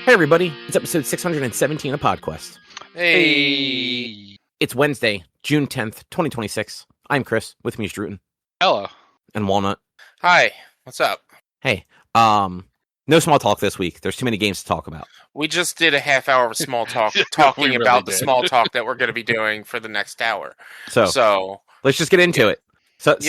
Hey everybody, it's episode 617 of PodQuest. Hey. It's Wednesday, June 10th, 2026. I'm Chris, with me is Druten. Hello. And Walnut. Hi. What's up? Hey, no small talk this week. There's too many games to talk about. We just did a half hour of small talk talking about the small talk that we're going to be doing for the next hour. So let's just get into it. So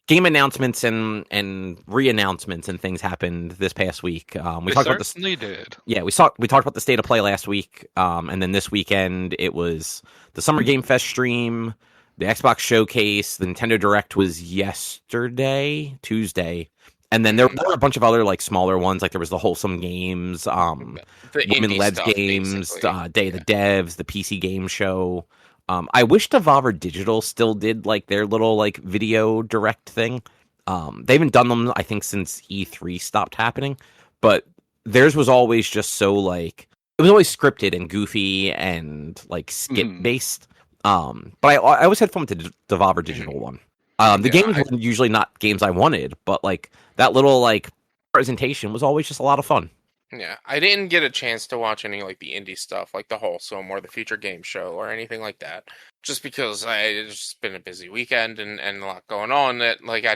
game announcements and re-announcements and things happened this past week. We talked certainly did. Yeah, we talked about the state of play last week, and then this weekend it was the Summer Game Fest stream, the Xbox Showcase, the Nintendo Direct was Tuesday, and then there were a bunch of other like smaller ones, like there was the Wholesome Games, the Women Led Games, Day of the Devs, the PC Game Show. I wish Devolver Digital still did like their little like video direct thing. They haven't done them, I think, since E3 stopped happening, but theirs was always just so like it was always scripted and goofy and like skit based. But I always had fun with the Devolver Digital one. The games were usually not games I wanted, but like that little like presentation was always just a lot of fun. Yeah, I didn't get a chance to watch any like the indie stuff, like the Wholesome or the Future Game Show or anything like that, just because it's just been a busy weekend and a lot going on that like I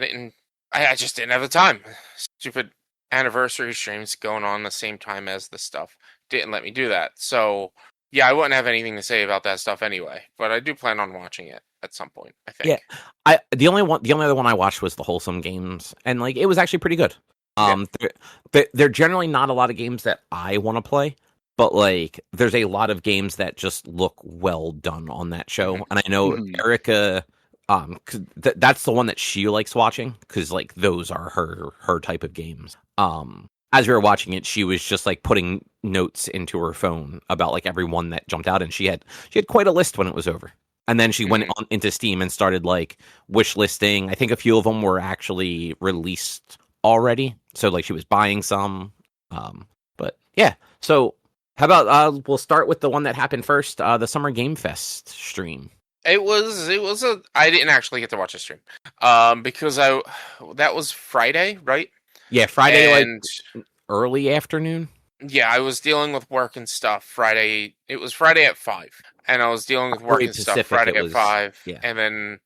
just didn't have the time. Stupid anniversary streams going on the same time as the stuff didn't let me do that. So yeah, I wouldn't have anything to say about that stuff anyway, but I do plan on watching it at some point, I think. Yeah, the only other one I watched was the Wholesome Games, and like it was actually pretty good. They're generally not a lot of games that I want to play, but like there's a lot of games that just look well done on that show, and I know Erica, that's the one that she likes watching because like those are her type of games. As we were watching it, she was just like putting notes into her phone about like every one that jumped out, and she had quite a list when it was over. And then she went on into Steam and started like wish listing. I think a few of them were actually released already, so like she was buying some. But yeah, so how about we'll start with the one that happened first, the Summer Game Fest stream. I didn't actually get to watch the stream because that was Friday, right? Yeah, Friday, like early afternoon. Yeah, I was dealing with work and stuff Friday. It was Friday at 5, and I was dealing with work and stuff Friday at 5. Yeah. And then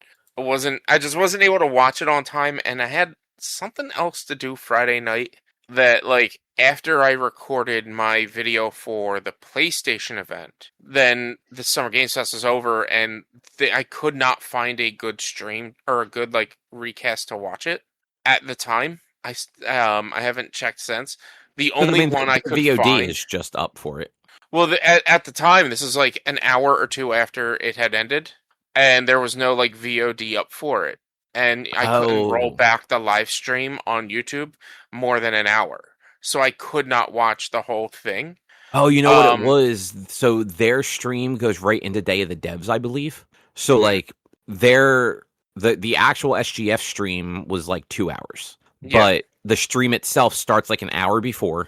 I just wasn't able to watch it on time, and I had something else to do Friday night that, like, after I recorded my video for the PlayStation event, then the Summer Games Fest was over, and I could not find a good stream or a good, like, recast to watch it at the time. I haven't checked since. The only one I could VOD find is just up for it. Well, at the time, this is like an hour or two after it had ended, and there was no like VOD up for it, and I couldn't roll back the live stream on YouTube more than an hour, so I could not watch the whole thing. Oh, you know what it was? So their stream goes right into Day of the Devs, I believe. So like the actual SGF stream was like 2 hours. But the stream itself starts like an hour before,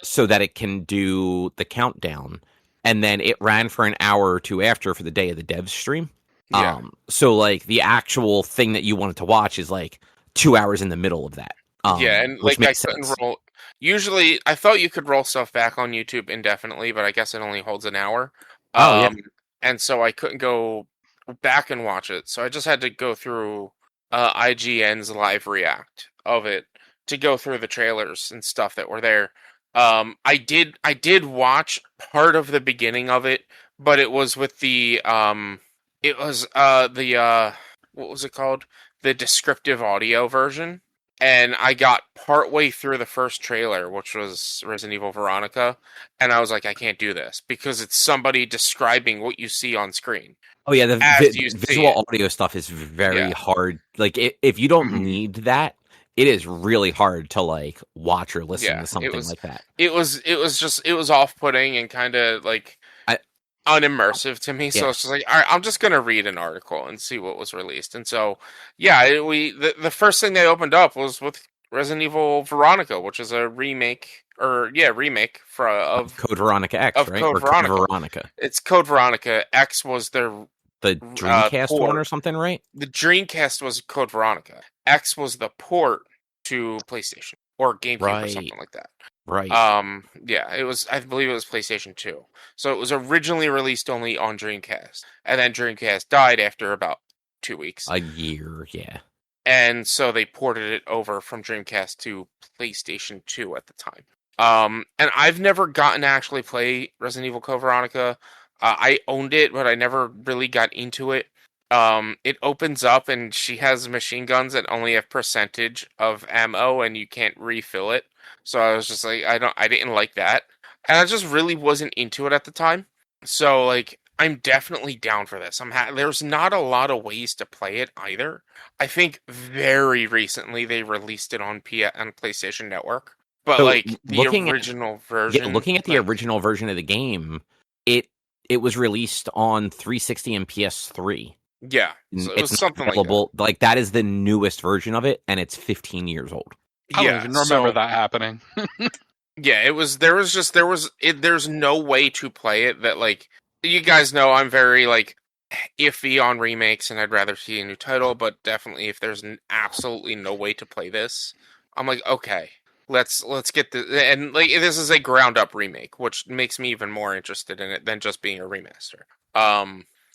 so that it can do the countdown, and then it ran for an hour or two after for the Day of the Devs stream. So like the actual thing that you wanted to watch is like 2 hours in the middle of that. And like I couldn't roll. Usually, I thought you could roll stuff back on YouTube indefinitely, but I guess it only holds an hour. And so I couldn't go back and watch it. So I just had to go through IGN's live react of it to go through the trailers and stuff that were there. I did watch part of the beginning of it, but it was with the what was it called? The descriptive audio version. And I got partway through the first trailer, which was Resident Evil Veronica, and I was like, I can't do this because it's somebody describing what you see on screen. Oh yeah, the visual audio stuff is very hard. Like if you don't need that, it is really hard to like watch or listen to something like that. It was off-putting and kind of like unimmersive to me. So it's just like, all right, I'm just gonna read an article and see what was released. And so the first thing they opened up was with Resident Evil Veronica, which is a remake of Code Veronica X, of right? Code Veronica. It's Code Veronica. X was the Dreamcast one or something, right? The Dreamcast was Code Veronica. X was the port to PlayStation or GameCube or something like that. Right. Yeah, it was. I believe it was PlayStation 2. So it was originally released only on Dreamcast, and then Dreamcast died after about 2 weeks. A year, yeah. And so they ported it over from Dreamcast to PlayStation 2 at the time. And I've never gotten to actually play Resident Evil Code Veronica. I owned it, but I never really got into it. It opens up and she has machine guns that only have percentage of ammo and you can't refill it. So I was just like, I didn't like that. And I just really wasn't into it at the time. So like, I'm definitely down for this. There's not a lot of ways to play it either. I think very recently they released it on PlayStation Network. But so like the original version, yeah, looking at the original version of the game, it was released on 360 and PS3. Yeah, so it was something available. Like that is the newest version of it, and it's 15 years old. I don't even remember that happening. Yeah, it was. There's no way to play it that like you guys know. I'm very like iffy on remakes, and I'd rather see a new title. But definitely, if there's absolutely no way to play this, I'm like, okay, let's get this. And like this is a ground up remake, which makes me even more interested in it than just being a remaster.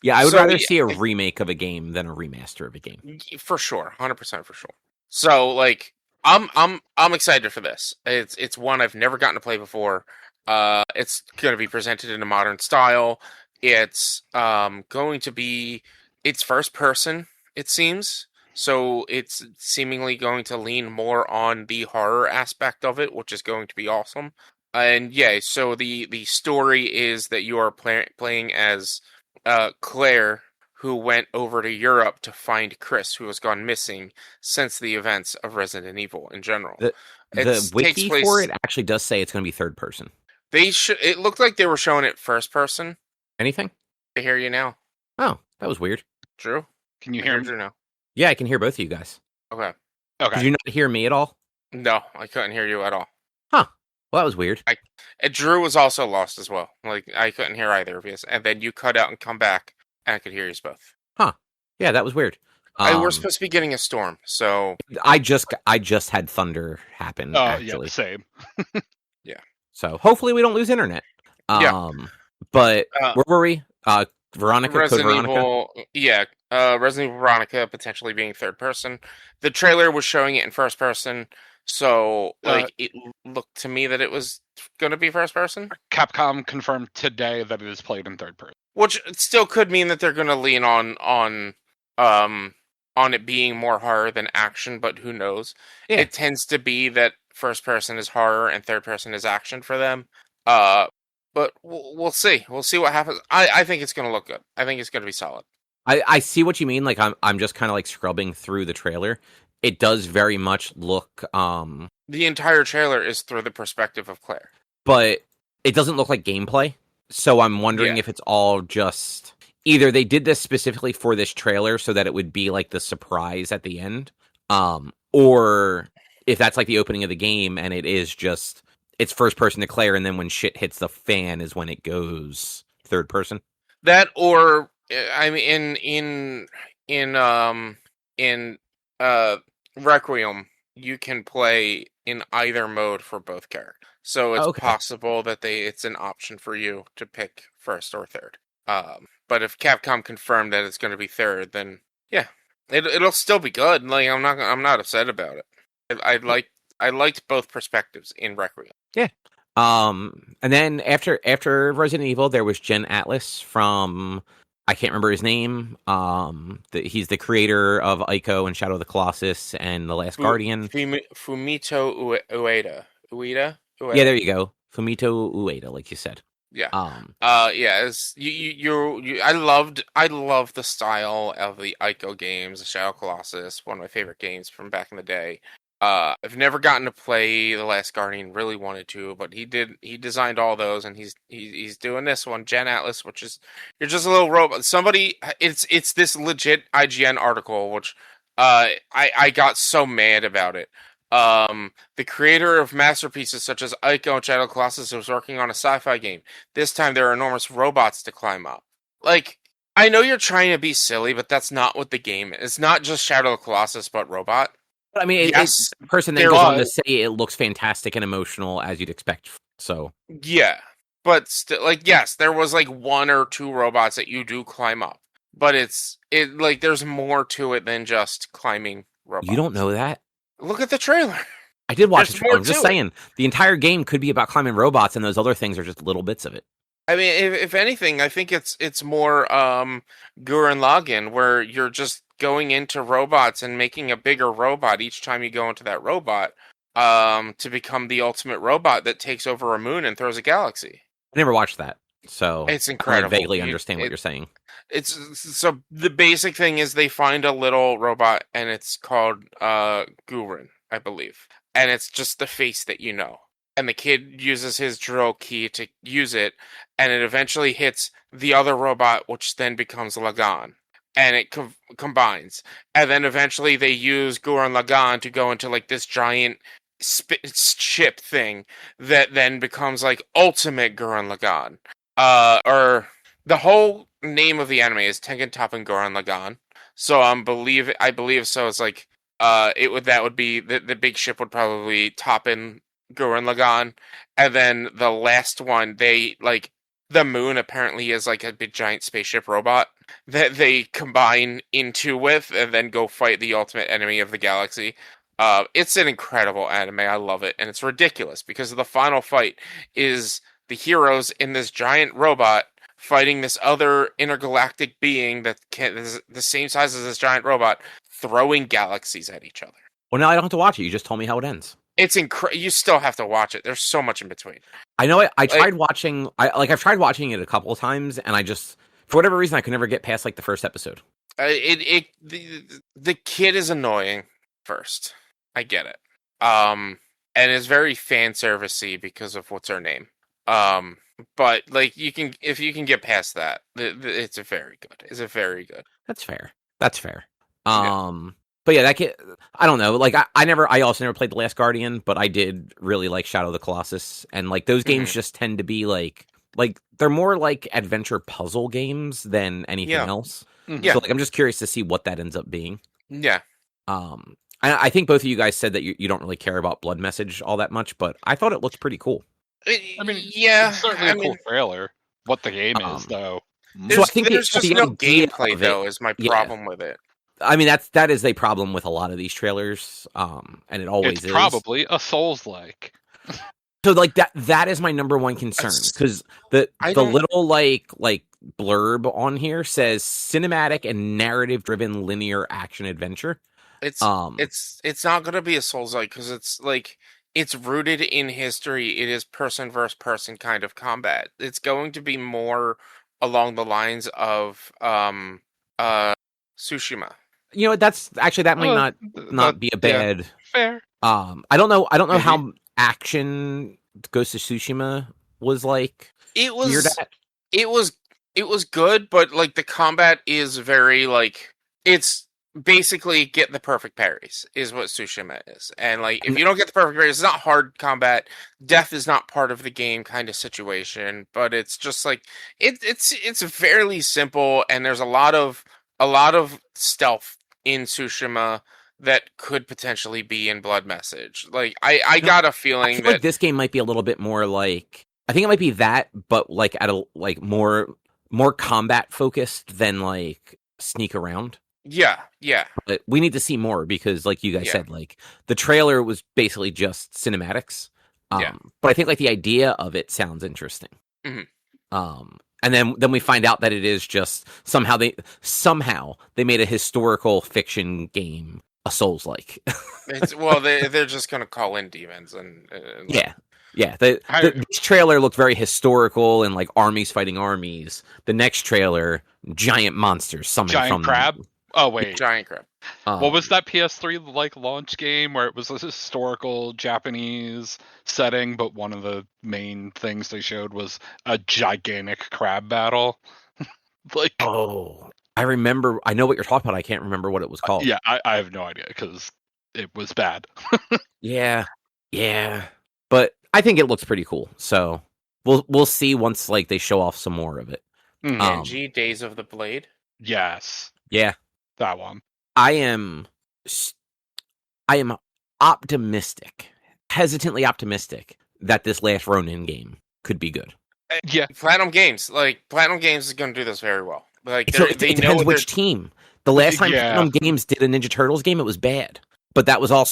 Yeah, I would rather see a remake of a game than a remaster of a game. For sure, 100% for sure. So like, I'm excited for this. It's one I've never gotten to play before. It's going to be presented in a modern style. It's going to be first person, it seems. So it's seemingly going to lean more on the horror aspect of it, which is going to be awesome. And yeah, so the story is that you are playing as Claire, who went over to Europe to find Chris, who has gone missing since the events of Resident Evil in general. The wiki for it actually does say it's going to be third person. It looked like they were showing it first person. Anything? I hear you now. Oh, that was weird. Drew? Can you hear me now? Yeah, I can hear both of you guys. Okay. Did you not hear me at all? No, I couldn't hear you at all. Huh. Well, that was weird. Drew was also lost as well. Like, I couldn't hear either of you. And then you cut out and come back, and I could hear you both. Huh. Yeah, that was weird. We're supposed to be getting a storm, so... I just had thunder happen, actually. Yeah, same. Yeah. So, hopefully we don't lose internet. Yeah. But, where were we? Veronica? Resident Code Veronica? Evil, yeah. Resident Evil Veronica potentially being third person. The trailer was showing it in first person, so like it looked to me that it was going to be first person. Capcom confirmed today that it is played in third person, which still could mean that they're going to lean on it being more horror than action, but who knows? Yeah. It tends to be that first person is horror and third person is action for them. But we'll see. We'll see what happens. I think it's going to look good. I think it's going to be solid. I see what you mean. Like I'm just kind of like scrubbing through the trailer. It does very much look. The entire trailer is through the perspective of Claire, but it doesn't look like gameplay. So I'm wondering if it's all just either they did this specifically for this trailer so that it would be like the surprise at the end, or if that's like the opening of the game and it is just it's first person to Claire, and then when shit hits the fan is when it goes third person. That or I mean in Requiem you can play in either mode for both characters. So it's possible that it's an option for you to pick first or third. But if Capcom confirmed that it's going to be third, then yeah, it'll still be good. Like I'm not upset about it. I liked both perspectives in Requiem. Yeah. And then after Resident Evil, there was Jen Atlas from I can't remember his name. He's the creator of Ico and Shadow of the Colossus and The Last Guardian. Fumito Ueda. Ueda? Yeah, there you go. Fumito Ueda, like you said. Yeah. Yeah. I love the style of the Ico games, the Shadow Colossus, one of my favorite games from back in the day. I've never gotten to play The Last Guardian, really wanted to, but he designed all those, and he's doing this one, Jen Atlas, which is, you're just a little robot. It's this legit IGN article, which, I got so mad about it. The creator of masterpieces such as Ico and Shadow Colossus was working on a sci-fi game. This time there are enormous robots to climb up. Like, I know you're trying to be silly, but that's not what the game is. It's not just Shadow Colossus, but robot. I mean, yes, the person then goes on to say it looks fantastic and emotional as you'd expect. So yeah, but still, like, yes, there was like 1 or 2 robots that you do climb up, but there's more to it than just climbing robots. You don't know that? Look at the trailer. I did watch the trailer. I'm just saying, the entire game could be about climbing robots, and those other things are just little bits of it. I mean, if anything, I think it's more Gurren Lagann, where you're just going into robots and making a bigger robot each time you go into that robot, to become the ultimate robot that takes over a moon and throws a galaxy. I never watched that, so it's incredible. I vaguely understand what you're saying. So the basic thing is they find a little robot, and it's called Gurren, I believe, and it's just the face that you know. And the kid uses his drill key to use it, and it eventually hits the other robot, which then becomes Lagann. And it combines. And then eventually they use Gurren Lagann to go into like this giant ship thing that then becomes like Ultimate Gurren Lagann. Or the whole name of the anime is Tengen Toppan Gurren Lagann. So I believe so. It's like that would be the big ship would probably Toppen Gurren Lagann, and then the last one, the moon apparently is like a big giant spaceship robot that they combine into with, and then go fight the ultimate enemy of the galaxy. It's an incredible anime. I love it, and it's ridiculous because the final fight is the heroes in this giant robot fighting this other intergalactic being that is the same size as this giant robot, throwing galaxies at each other. Well, now I don't have to watch it. You just told me how it ends. It's you still have to watch it. There's so much in between. I know it. I've tried watching it a couple of times, and I just, for whatever reason, I could never get past like the first episode. The kid is annoying first. I get it. And it's very fan servicey because of what's her name. But like if you can get past that, it's a very good. That's fair. But yeah, that kid, I don't know. Like I also never played The Last Guardian, but I did really like Shadow of the Colossus, and like those games just tend to be like they're more like adventure puzzle games than anything else. Yeah. So like I'm just curious to see what that ends up being. Yeah. I think both of you guys said that you don't really care about Blood Message all that much, but I thought it looked pretty cool. I mean, it's certainly a cool trailer. What the game is, though. So I think there's just no gameplay, though, is my problem with it. I mean, that is a problem with a lot of these trailers, and it always is. Probably a Souls-like. So, like that is my number one concern, because the little like blurb on here says cinematic and narrative-driven linear action adventure. It's not going to be a Souls-like because it's rooted in history. It is person versus person kind of combat. It's going to be more along the lines of Tsushima. You know, that might not be a bad. Fair. I don't know how action Ghost of Tsushima was like. It was good, but like the combat is very like it's basically get the perfect parries is what Tsushima is. And like if you don't get the perfect parries, it's not hard combat. Death is not part of the game kind of situation, but it's just like it's fairly simple, and there's a lot of stealth in Tsushima that could potentially be in Blood Message. Like I got a feeling that like this game might be a little bit more like, I think it might be that, but like at a like more combat focused than like sneak around. Yeah. But we need to see more because, like you guys said, like the trailer was basically just cinematics. But I think like the idea of it sounds interesting. Mm-hmm. And then we find out that it is just somehow they made a historical fiction game a Souls-like. They're just gonna call in demons and yeah. This trailer looked very historical and like armies fighting armies. The next trailer, giant monsters summoned giant crab. Oh wait, giant crab. What was that PS3 like launch game where it was a historical Japanese setting, but one of the main things they showed was a gigantic crab battle? I remember. I know what you're talking about. I can't remember what it was called. Yeah, I have no idea because it was bad. Yeah, but I think it looks pretty cool. So we'll see once like they show off some more of it. NG Days of the Blade. Yes. Yeah. That one. I am I am optimistic, hesitantly optimistic, that this last Ronin game could be good. Yeah, Platinum Games is going to do this very well. Like, so it depends which team. The last time Platinum Games did a Ninja Turtles game, it was bad, but that was a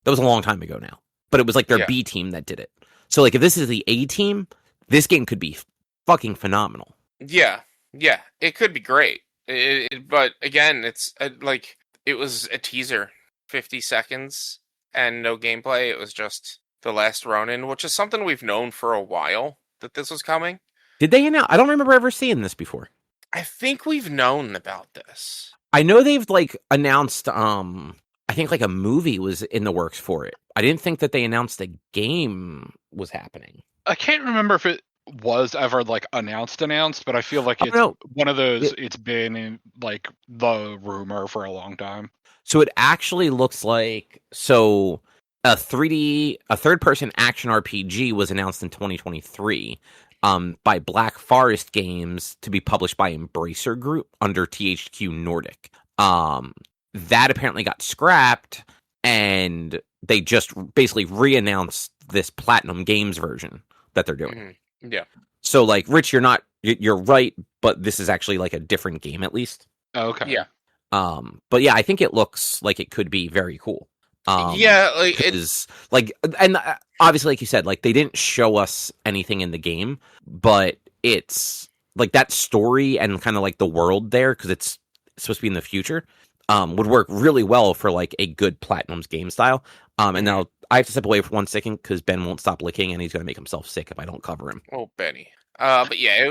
long time ago now. But it was like their B team that did it. So like, if this is the A team, this game could be fucking phenomenal. Yeah, it could be great. But again, it's like, it was a teaser, 50 seconds, and no gameplay. It was just the last Ronin, which is something we've known for a while that this was coming. Did they announce? I don't remember ever seeing this before. I think we've known about this. I know they've like announced. I think like a movie was in the works for it. I didn't think that they announced a game was happening. I can't remember if it was ever like announced, but I feel like it's one of those. It's been in like the rumor for a long time. So it actually looks like a third-person action RPG was announced in 2023 by Black Forest Games to be published by Embracer Group under THQ Nordic. That apparently got scrapped, and they just basically re-announced this Platinum Games version that they're doing. Mm-hmm. Yeah. So, like, Rich, you're right, but this is actually like a different game at least. Okay. Yeah. But yeah, I think it looks like it could be very cool. Like it's like, and obviously, like you said, like they didn't show us anything in the game, but it's like that story and kind of like the world there, because it's supposed to be in the future, would work really well for like a good Platinum's game style. And now I have to step away for 1 second because Ben won't stop licking, and he's going to make himself sick if I don't cover him. Oh, Benny. But yeah,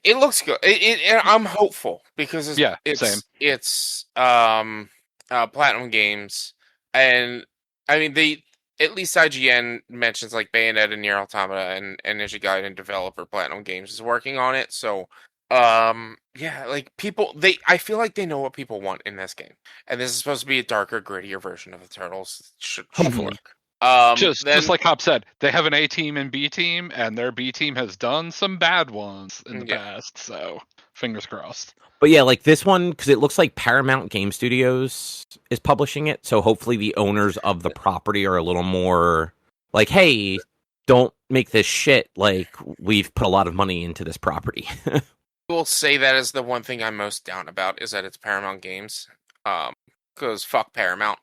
it looks good. I'm hopeful because it's Platinum Games, and I mean at least IGN mentions like Bayonetta and Nier Automata and Ninja Gaiden developer Platinum Games is working on it. So like I feel like they know what people want in this game, and this is supposed to be a darker, grittier version of the Turtles. Should work. Just like Hop said, they have an A team and B team, and their B team has done some bad ones in the past. So fingers crossed. But yeah, like this one, because it looks like Paramount Game Studios is publishing it, so hopefully the owners of the property are a little more like, hey, don't make this shit. Like, we've put a lot of money into this property. I will say that is the one thing I'm most down about, is that it's Paramount Games. Because fuck Paramount.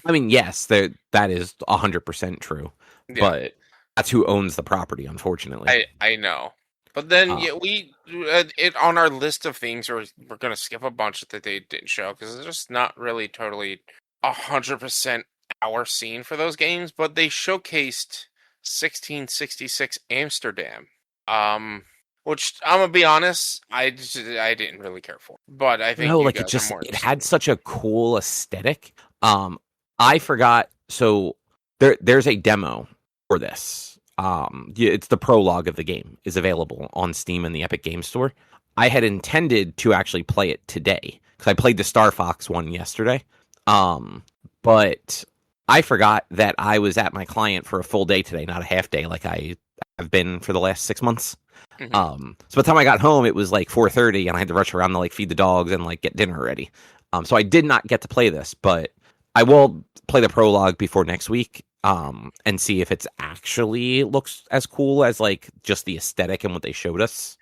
I mean, yes, that is 100% true, but that's who owns the property, unfortunately. I know. But then we on our list of things, we're going to skip a bunch that they didn't show because it's just not really totally 100% our scene for those games. But they showcased 1666 Amsterdam, which I'm gonna be honest, I didn't really care for. But I think it had such a cool aesthetic. I forgot. So there's a demo for this. It's the prologue of the game is available on Steam and the Epic Game Store. I had intended to actually play it today because I played the Star Fox one yesterday. But I forgot that I was at my client for a full day today, not a half day like I have been for the last 6 months. Mm-hmm. So by the time I got home, it was like 4:30, and I had to rush around to like feed the dogs and like get dinner ready. So I did not get to play this, but I will play the prologue before next week. And see if it's actually looks as cool as like just the aesthetic and what they showed us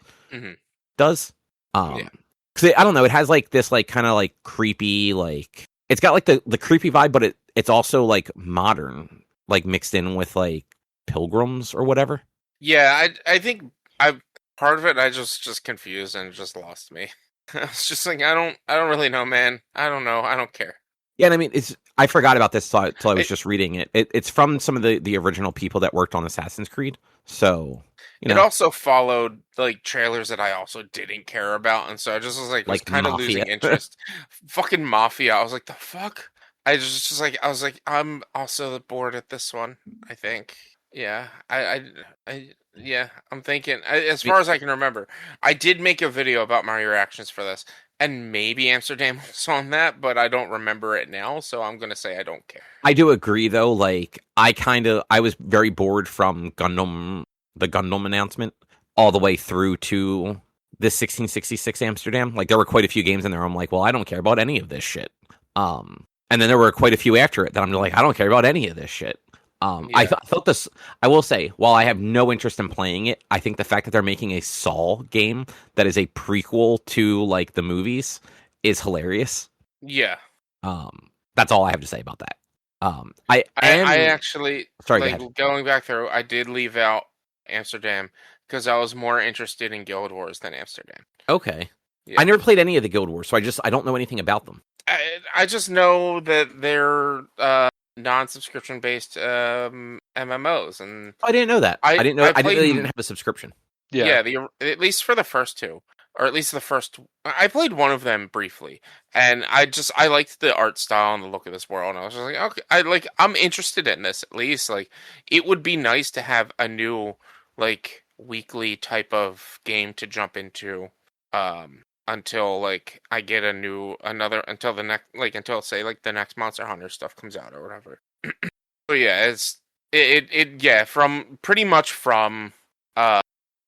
does. Because I don't know, it has like this like kind of like creepy, like it's got like the creepy vibe, but it's also like modern, like mixed in with like pilgrims or whatever. Yeah, I think part of it I just confused and it just lost me. I was just like, I don't really know, man. I don't know. I don't care. Yeah, and I mean, I forgot about this till I was just reading it. It's from some of the original people that worked on Assassin's Creed. So, it also followed like trailers that I also didn't care about, and so I just was like kind of losing interest. Fucking Mafia. I was like, the fuck? I was like, I'm also bored at this one, I think. Yeah, I'm thinking, as far as I can remember, I did make a video about my reactions for this. And maybe Amsterdam was on that, but I don't remember it now, so I'm going to say I don't care. I do agree, though. Like, I was very bored from the Gundam announcement, all the way through to the 1666 Amsterdam. Like, there were quite a few games in there I'm like, well, I don't care about any of this shit. And then there were quite a few after it that I'm like, I don't care about any of this shit. I thought this. I will say, while I have no interest in playing it, I think the fact that they're making a Saw game that is a prequel to like the movies is hilarious. Yeah. That's all I have to say about that. I actually, sorry, going back through, I did leave out Amsterdam because I was more interested in Guild Wars than Amsterdam. Okay. Yeah. I never played any of the Guild Wars, so I don't know anything about them. I just know that they're non-subscription based MMOs, and I didn't know that. I didn't know. I didn't know you didn't have a subscription. Yeah, at least for the first two, or at least the first. I played one of them briefly, and I liked the art style and the look of this world, and I was just like, okay, I'm interested in this at least. Like, it would be nice to have a new like weekly type of game to jump into. Until like I get until the next until say like the next Monster Hunter stuff comes out or whatever. So yeah, from pretty much from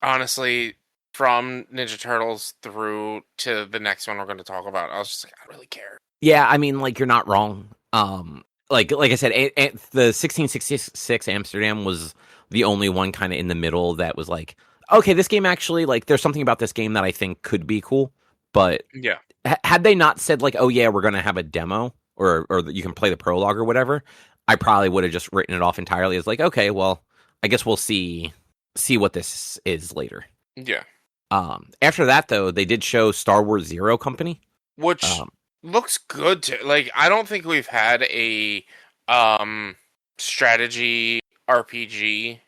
honestly from Ninja Turtles through to the next one we're going to talk about. I was just like, I don't really care. Yeah, I mean, like, you're not wrong. Like I said, the 1666 Amsterdam was the only one kind of in the middle that was like, okay, this game actually, like, there's something about this game that I think could be cool. But yeah, had they not said like, oh yeah, we're going to have a demo or you can play the prologue or whatever, I probably would have just written it off entirely as like, okay, well, I guess we'll see what this is later. Yeah. After that though, they did show Star Wars Zero Company, which looks good too. Like, I don't think we've had a strategy RPG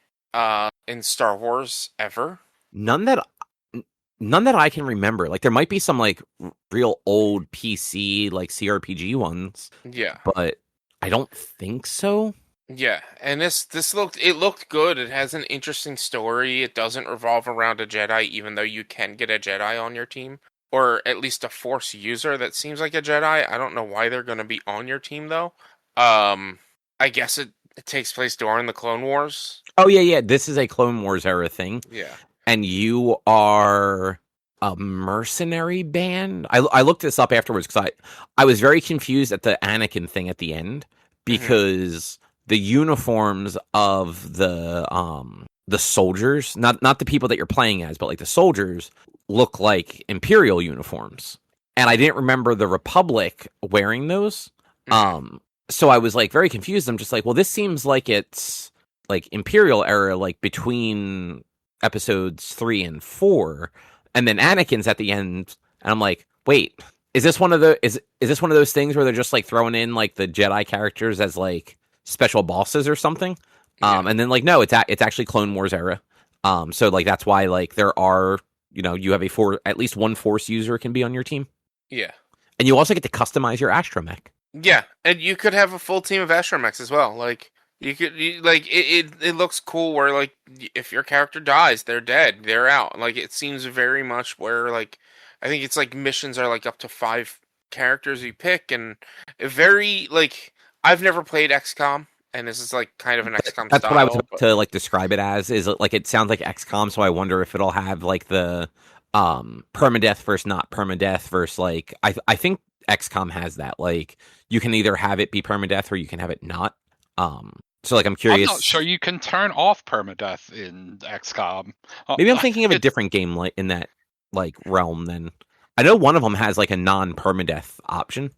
in Star Wars ever. None that I can remember. Like, there might be some like real old PC like CRPG ones. Yeah. But I don't think so. Yeah, and this looked good. It has an interesting story. It doesn't revolve around a Jedi, even though you can get a Jedi on your team, or at least a Force user that seems like a Jedi. I don't know why they're going to be on your team though. I guess it takes place during the Clone Wars. Oh yeah. This is a Clone Wars era thing. Yeah. And you are a mercenary band. I looked this up afterwards because I was very confused at the Anakin thing at the end because the uniforms of the soldiers, not the people that you're playing as, but like the soldiers look like Imperial uniforms. And I didn't remember the Republic wearing those. So I was like very confused. I'm just like, well, this seems like it's like Imperial era, like between episodes 3 and 4, and then Anakin's at the end, and I'm like, wait, is this one of those things where they're just like throwing in like the Jedi characters as like special bosses or something? Yeah. And then like, no, it's actually Clone Wars era. So like that's why like there are, you have at least one Force user can be on your team. Yeah, and you also get to customize your astromech. Yeah, and you could have a full team of astromechs as well. Like, it looks cool where like if your character dies, they're dead, they're out. Like, it seems very much where like I think it's like missions are like up to 5 characters you pick, and very like I've never played XCOM, and this is like kind of an XCOM. That's style, what I was about to like describe it as. Is like it sounds like XCOM, so I wonder if it'll have like the permadeath versus not permadeath versus like I think XCOM has that. Like, you can either have it be permadeath or you can have it not. So like I'm curious. I'm not sure you can turn off permadeath in XCOM. Maybe I'm thinking of a different game like in that like realm. Then I know one of them has like a non-permadeath option.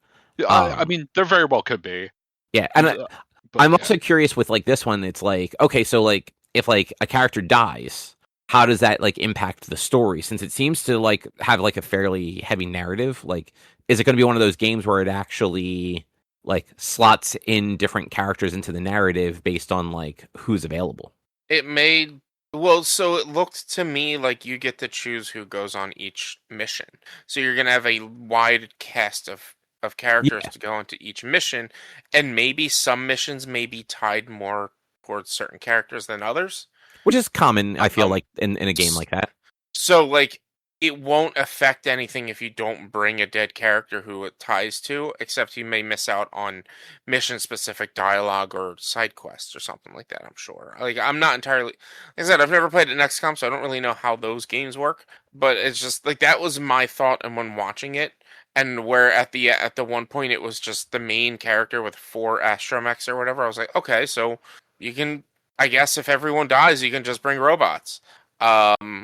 I mean, there very well could be. Yeah, and I'm also curious with like this one. It's like, okay, so like if like a character dies, how does that like impact the story? Since it seems to like have like a fairly heavy narrative, like is it going to be one of those games where it actually like slots in different characters into the narrative based on like who's available? So it looked to me like you get to choose who goes on each mission. So you're going to have a wide cast of characters to go into each mission, and maybe some missions may be tied more towards certain characters than others. Which is common, I feel like, in a game like that. So, like, it won't affect anything if you don't bring a dead character who it ties to, except you may miss out on mission-specific dialogue or side quests or something like that, I'm sure. Like, I'm not entirely... Like I said, I've never played an XCOM, so I don't really know how those games work, but it's just, like, that was my thought and when watching it, and where at the one point it was just the main character with 4 astromechs or whatever. I was like, okay, so you can, I guess if everyone dies, you can just bring robots.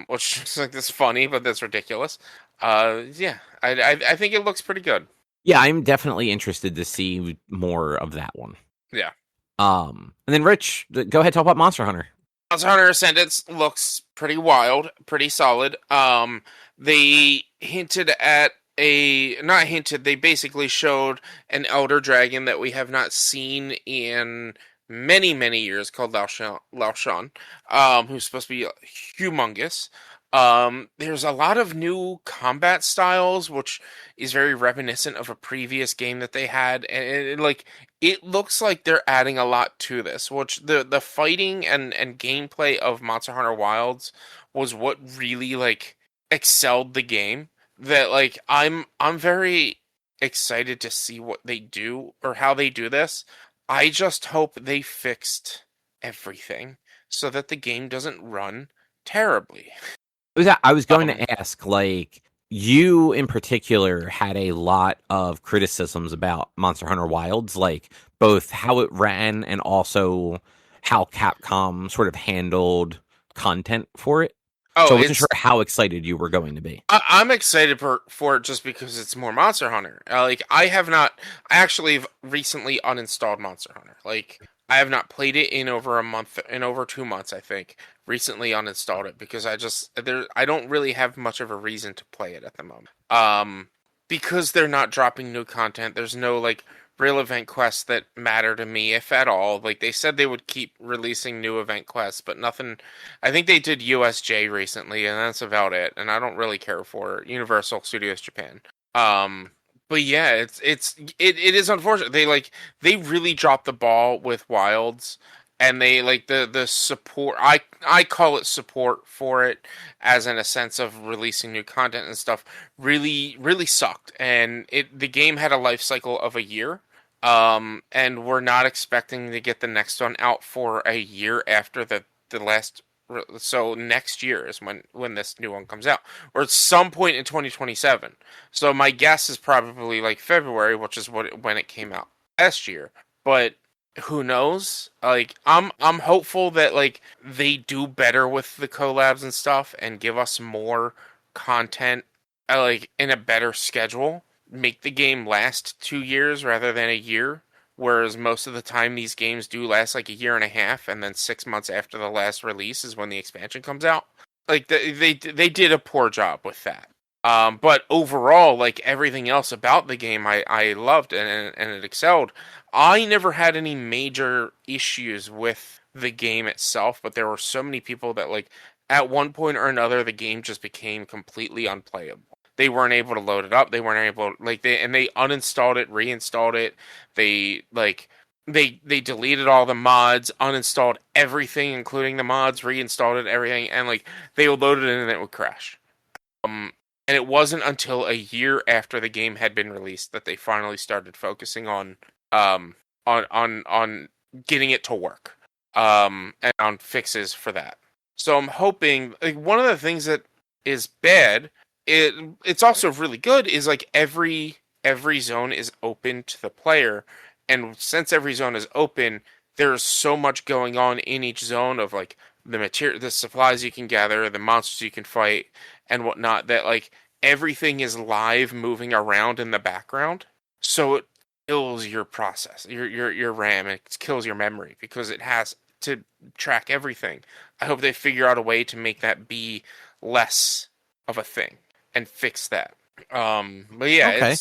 Which is like this funny, but that's ridiculous. Yeah, I think it looks pretty good. Yeah, I'm definitely interested to see more of that one. Yeah. And then Rich, go ahead, talk about Monster Hunter. Monster Hunter Ascendance looks pretty wild, pretty solid. They hinted at not hinted, they basically showed an elder dragon that we have not seen in many, many years called Lao Shan, who's supposed to be humongous. There's a lot of new combat styles, which is very reminiscent of a previous game that they had, and it looks like they're adding a lot to this, which the fighting and gameplay of Monster Hunter Wilds was what really excelled the game. That I'm very excited to see what they do or how they do this. I just hope they fixed everything so that the game doesn't run terribly. I was going to ask, you in particular had a lot of criticisms about Monster Hunter Wilds, both how it ran and also how Capcom sort of handled content for it. So I wasn't sure how excited you were going to be. I'm excited for it just because it's more Monster Hunter. I actually have recently uninstalled Monster Hunter. I have not played it in over 2 months, I think. Recently uninstalled it because I don't really have much of a reason to play it at the moment. Because they're not dropping new content. There's no real event quests that matter to me, if at all. They said they would keep releasing new event quests, but nothing. I think they did USJ recently, and that's about it. And I don't really care for Universal Studios Japan. But yeah, it is unfortunate. They really dropped the ball with Wilds, and they the support. I call it support for it, as in a sense of releasing new content and stuff. Really, really sucked, and the game had a life cycle of a year. And we're not expecting to get the next one out for a year after the last. So next year is when this new one comes out, or at some point in 2027. So my guess is probably February, which is when it came out last year. But who knows? I'm hopeful that they do better with the collabs and stuff and give us more content in a better schedule. Make the game last 2 years rather than a year. Whereas most of the time these games do last a year and a half, and then 6 months after the last release is when the expansion comes out. They did a poor job with that. But overall, everything else about the game, I loved and it excelled. I never had any major issues with the game itself, but there were so many people that at one point or another the game just became completely unplayable. They weren't able to load it up. They weren't able they uninstalled it, reinstalled it. They deleted all the mods, uninstalled everything, including the mods, reinstalled it, everything, and they would load it in and it would crash. And it wasn't until a year after the game had been released that they finally started focusing on getting it to work, and on fixes for that. So I'm hoping one of the things that is bad. It's also really good is every zone is open to the player, and since every zone is open, there's so much going on in each zone of the material, the supplies you can gather, the monsters you can fight, and whatnot. That everything is live, moving around in the background, so it kills your process, your RAM, and it kills your memory because it has to track everything. I hope they figure out a way to make that be less of a thing. And fix that. But yeah, okay.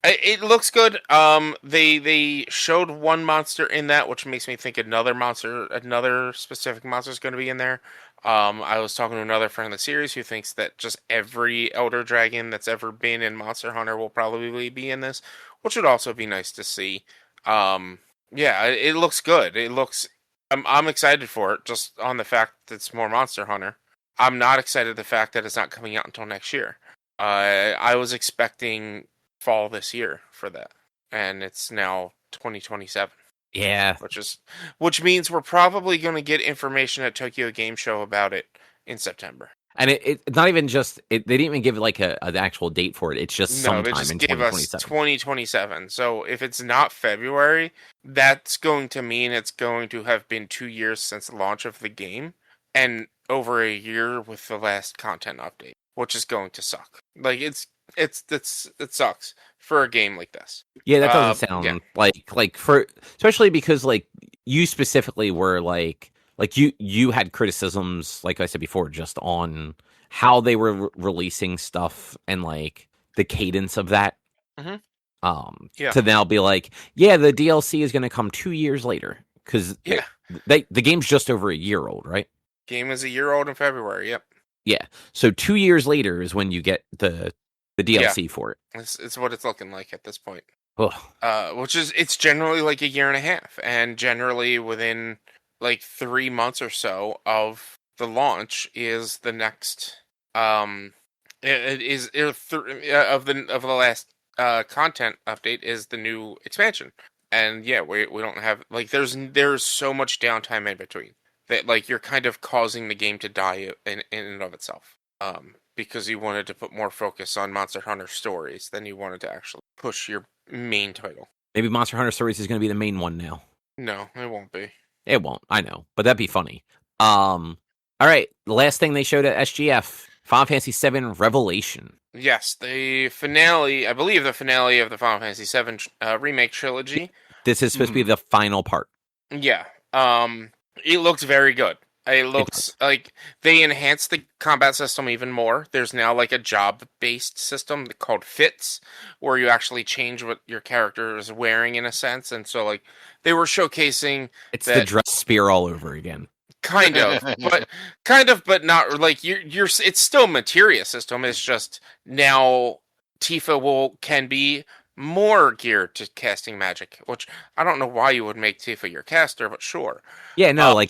It looks good. They showed one monster in that, which makes me think another specific monster is going to be in there. I was talking to another friend of the series who thinks that just every Elder Dragon that's ever been in Monster Hunter will probably be in this, which would also be nice to see. Yeah, it looks good. I'm excited for it just on the fact that it's more Monster Hunter. I'm not excited the fact that it's not coming out until next year. I was expecting fall this year for that, and it's now 2027. Yeah, which means we're probably going to get information at Tokyo Game Show about it in September. And it's not even just they didn't even give like an actual date for it. It's just sometime in 2027. 2027. So if it's not February, that's going to mean it's going to have been 2 years since the launch of the game, and over a year with the last content update, which is going to suck. Like it sucks for a game like this. Yeah, that doesn't sound like for, especially because like you specifically were like you had criticisms, like I said before, just on how they were releasing stuff and like the cadence of that. Yeah. To now be like, yeah, the DLC is going to come 2 years later because the game's just over a year old, right? Game is a year old in February. Yep. Yeah. So 2 years later is when you get the DLC for it. It's what it's looking like at this point. Ugh. Which is, it's generally like a year and a half, and generally within like 3 months or so of the launch is the next of the last content update is the new expansion. And yeah, we don't have like there's so much downtime in between that like you're kind of causing the game to die in and of itself. Because you wanted to put more focus on Monster Hunter Stories than you wanted to actually push your main title. Maybe Monster Hunter Stories is going to be the main one now. No, it won't be. It won't. I know, but that'd be funny. All right, the last thing they showed at SGF, Final Fantasy VII Revelation. Yes, the finale. I believe the finale of the Final Fantasy VII remake trilogy. This is supposed to be the final part. Yeah. It looks very good. It looks like they enhanced the combat system even more. There's now like a job-based system called Fits, where you actually change what your character is wearing in a sense. And so like they were showcasing the dress spear all over again. Kind of, but not like you're. It's still materia system. It's just now Tifa can be more geared to casting magic, which I don't know why you would make Tifa your caster, but sure. Yeah, no, I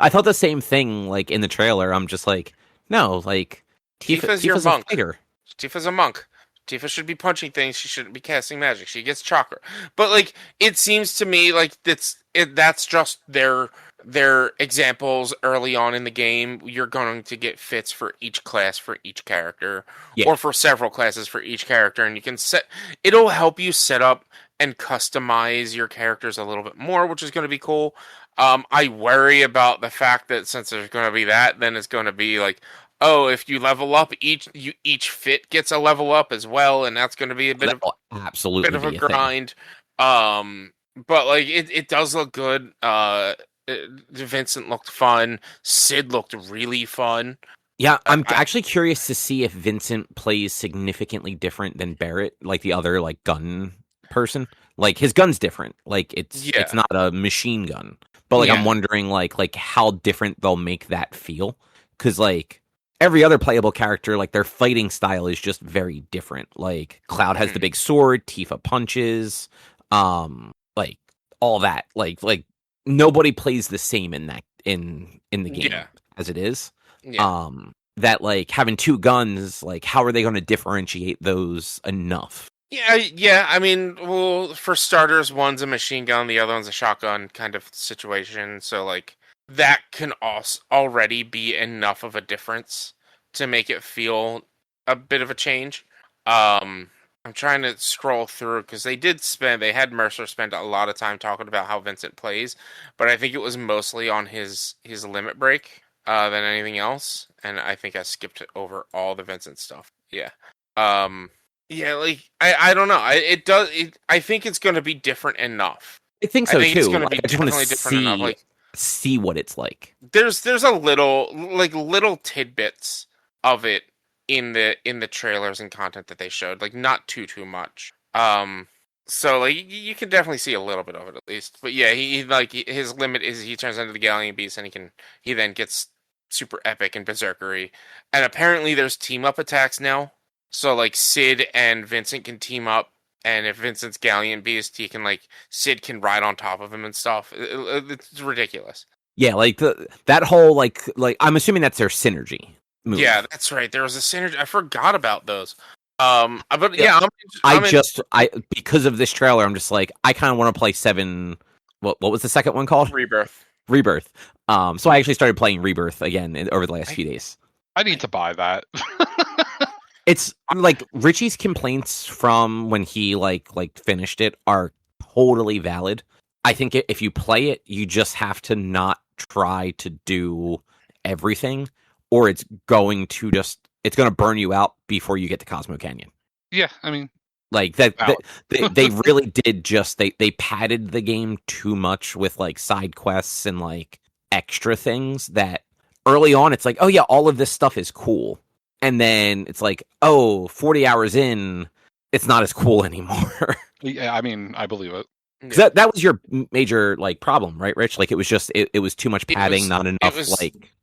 thought the same thing. Like in the trailer, I'm just like, no, like Tifa's your monk. A fighter. Tifa's a monk. Tifa should be punching things. She shouldn't be casting magic. She gets chakra. But like, it seems to me like that's just their examples early on in the game. You're going to get fits for each class for each character, or for several classes for each character, and you can it'll help you set up and customize your characters a little bit more, which is going to be cool. I worry about the fact that since there's going to be that, then it's going to be like, oh, if you level up, each fit gets a level up as well, and that's going to be a bit of a grind. But like it does look good. Vincent looked fun. Sid looked really fun. Yeah, I'm actually curious to see if Vincent plays significantly different than Barrett, like the other like gun person. Like his gun's different. Like it's not a machine gun. But like I'm wondering like how different they'll make that feel, because like every other playable character, like their fighting style is just very different. Like Cloud has the big sword, Tifa punches, like all that. Like nobody plays the same in the game as it is. Yeah. That like having two guns, like how are they going to differentiate those enough? Yeah. I mean, well, for starters, one's a machine gun, the other one's a shotgun kind of situation. So like that can already be enough of a difference to make it feel a bit of a change. I'm trying to scroll through because they had Mercer spend a lot of time talking about how Vincent plays, but I think it was mostly on his limit break than anything else, and I think I skipped over all the Vincent stuff. Yeah. Like I don't know. I think it's going to be different enough. I think so too. It's going to be definitely different enough. Like see what it's like. There's a little tidbits of it in the trailers and content that they showed, like not too much. So like you can definitely see a little bit of it at least. But yeah, he like his limit is he turns into the Galleon Beast, and he then gets super epic and berserkery. And apparently there's team up attacks now. So like Sid and Vincent can team up, and if Vincent's Galleon Beast, Sid can ride on top of him and stuff. It's ridiculous. Yeah, like that whole like I'm assuming that's their synergy move. Yeah, that's right. There was a synergy. I forgot about those. But yeah, because of this trailer, I'm just like I kind of want to play 7. What was the second one called? Rebirth. So I actually started playing Rebirth again over the last few days. I need to buy that. It's like Richie's complaints from when he like finished it are totally valid. I think if you play it, you just have to not try to do everything, or it's going to burn you out before you get to Cosmo Canyon. Yeah, I mean, like they really did they padded the game too much with like side quests and like extra things that early on it's like, oh yeah, all of this stuff is cool. And then it's like, 40 hours in, it's not as cool anymore. Yeah, I mean, I believe it. Because that was your major like problem, right, Rich? Like it was just it was too much padding, not enough.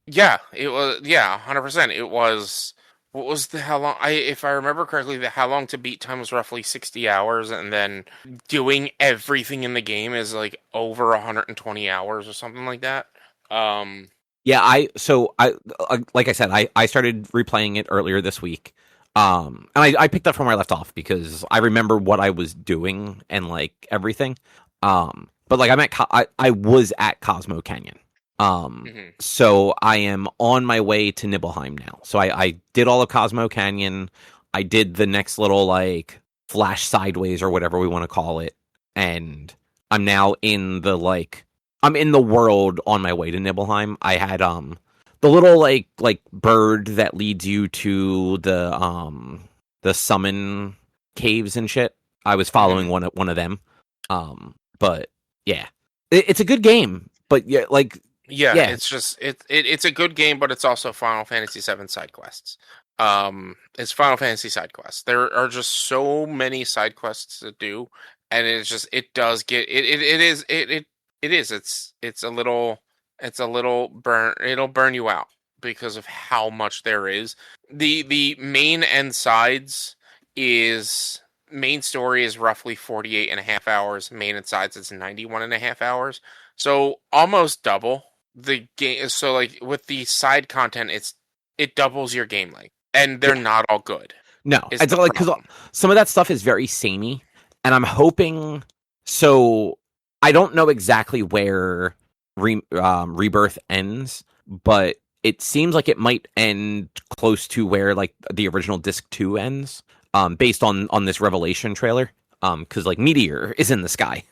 Yeah, it was 100%. It was what was the how long? If I remember correctly, the how long to beat time was roughly 60 hours, and then doing everything in the game is like over 120 hours or something like that. Yeah, like I said, I started replaying it earlier this week. And I picked up from where I left off because I remember what I was doing and like everything. But like I was at Cosmo Canyon. So I am on my way to Nibelheim now. So I did all of Cosmo Canyon. I did the next little like flash sideways or whatever we want to call it, and I'm now in I'm in the world on my way to Nibelheim. I had the little like bird that leads you to the summon caves and shit. I was following one of them. But yeah, it's a good game. But yeah, like it's just it's a good game, but it's also Final Fantasy VII side quests. It's Final Fantasy side quests. There are just so many side quests to do, and it's just it is. It's a little burn. It'll burn you out because of how much there is. The main and sides is main story is roughly 48 and a half hours. Main and sides is 91 and a half hours. So almost double the game. So like with the side content, it doubles your game length, and they're not all good. No, it's like because some of that stuff is very samey, and I'm hoping so. I don't know exactly where Rebirth ends, but it seems like it might end close to where like the original Disc 2 ends, based on this Revelation trailer. Because like Meteor is in the sky.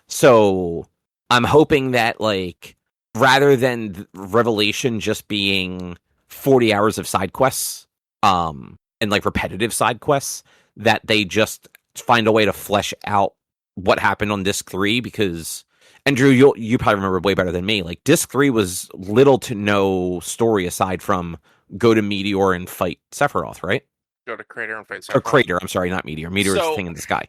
So I'm hoping that like rather than Revelation just being 40 hours of side quests, and like repetitive side quests, that they just find a way to flesh out what happened on Disc 3, because Andrew, you probably remember way better than me. Like Disc 3 was little to no story aside from go to Meteor and fight Sephiroth, right? Go to Crater and fight Sephiroth. Or Crater, I'm sorry, not Meteor. Meteor is the thing in the sky.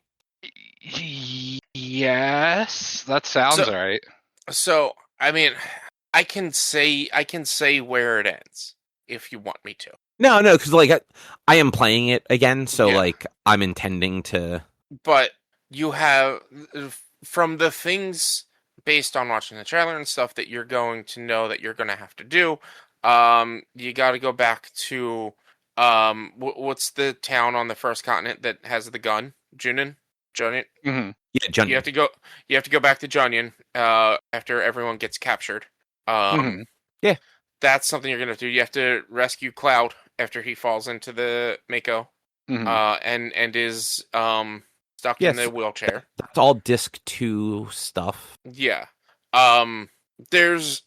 Yes, that sounds right. So, I mean, I can say where it ends if you want me to. No, because like I am playing it again, so like I'm intending to. But you have, from the things based on watching the trailer and stuff that you're going to know that you're going to have to do, you got to go back to what's the town on the first continent that has the gun? Junin. Mm-hmm. Yeah, Junin. You have to go back to Junin after everyone gets captured. Yeah, that's something you're gonna do. You have to rescue Cloud after he falls into the Mako, and is stuck in the wheelchair. That's all Disc 2 stuff. Yeah. There's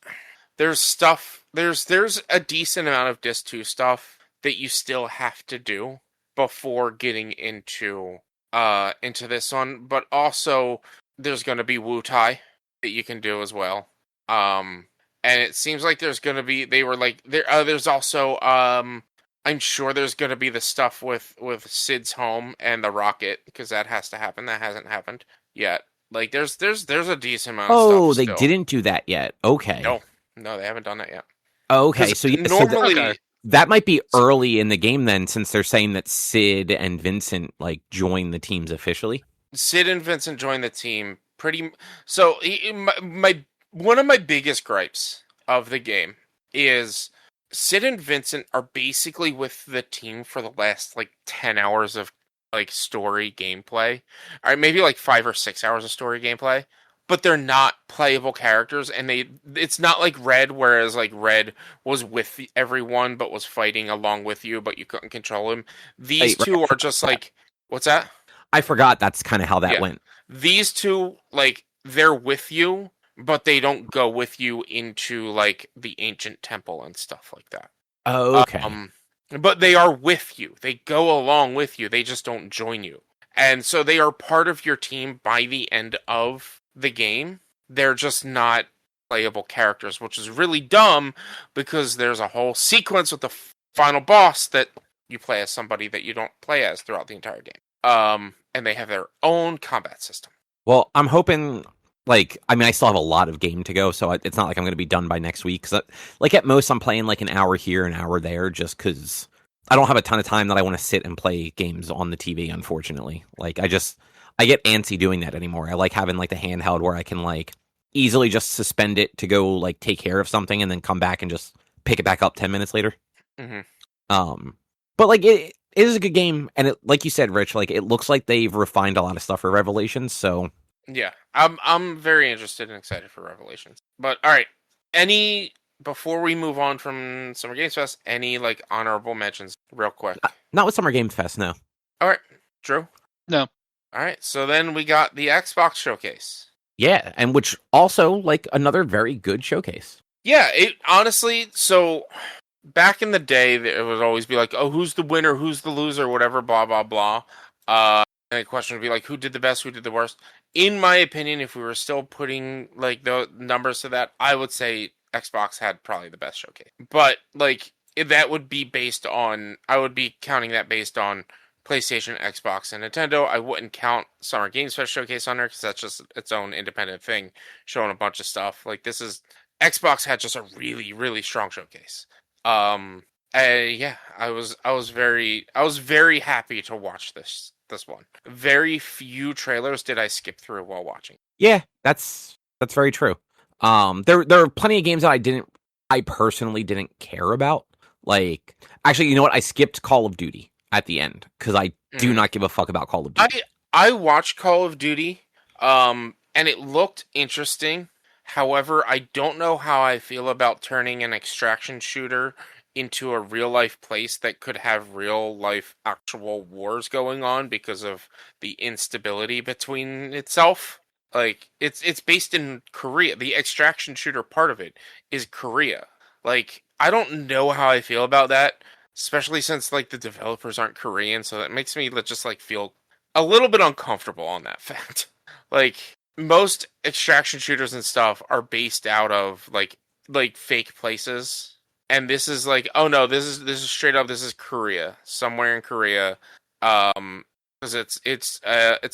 stuff. There's a decent amount of Disc 2 stuff that you still have to do before getting into this one, but also there's going to be Wutai that you can do as well. And it seems like there's going to be there's also I'm sure there's going to be the stuff with Sid's home and the rocket, because that has to happen. That hasn't happened yet. Like there's a decent amount of stuff. Oh, they didn't do that yet. Okay. No, they haven't done that yet. Okay, so normally that might be early in the game then, since they're saying that Sid and Vincent like join the teams officially. Sid and Vincent join the team so one of my biggest gripes of the game is Sid and Vincent are basically with the team for the last like 10 hours of like story gameplay. All right, maybe like 5 or 6 hours of story gameplay, but they're not playable characters, and it's not like Red, whereas like Red was with everyone but was fighting along with you, but you couldn't control him. These two are just like, what's that? I forgot that's kind of how that went. These two, like, they're with you, but they don't go with you into like the ancient temple and stuff like that. Oh, okay. But they are with you. They go along with you. They just don't join you. And so they are part of your team by the end of the game. They're just not playable characters, which is really dumb because there's a whole sequence with the final boss that you play as somebody that you don't play as throughout the entire game. And they have their own combat system. Well, I'm hoping, like, I mean, I still have a lot of game to go, so it's not like I'm going to be done by next week. Cause like, at most, I'm playing like an hour here, an hour there, just because I don't have a ton of time that I want to sit and play games on the TV, unfortunately. Like, I get antsy doing that anymore. I like having, like, the handheld where I can, like, easily just suspend it to go, like, take care of something and then come back and just pick it back up 10 minutes later. Mm-hmm. But, like, it is a good game, and it, like you said, Rich, like, it looks like they've refined a lot of stuff for Revelations, so... Yeah, I'm very interested and excited for Revelations. But, alright, before we move on from Summer Games Fest, any, like, honorable mentions, real quick? Not with Summer Games Fest, no. Alright, Drew? No. Alright, so then we got the Xbox Showcase. Yeah, and which also, like, another very good showcase. Yeah, it honestly, so... Back in the day, it would always be like, oh, who's the winner, who's the loser, whatever, blah, blah, blah. And the question would be like, who did the best, who did the worst? In my opinion, if we were still putting, like, the numbers to that, I would say Xbox had probably the best showcase. But, like, that would be based on, I would be counting that based on PlayStation, Xbox, and Nintendo. I wouldn't count Summer Games Fest Showcase on there, because that's just its own independent thing, showing a bunch of stuff. Like, Xbox had just a really, really strong showcase. Yeah, I was very happy to watch this one. Very few trailers did I skip through while watching. Yeah, that's very true. There are plenty of games that I personally didn't care about. Like, actually, you know what? I skipped Call of Duty at the end because I do not give a fuck about Call of Duty. I watched Call of Duty, and it looked interesting. However, I don't know how I feel about turning an extraction shooter into a real-life place that could have real-life actual wars going on because of the instability between itself. Like, it's based in Korea. The extraction shooter part of it is Korea. Like, I don't know how I feel about that, especially since, like, the developers aren't Korean, so that makes me just, like, feel a little bit uncomfortable on that fact. Like... Most extraction shooters and stuff are based out of like fake places, and this is like, oh no, this is straight up, this is Korea, somewhere in Korea, because it's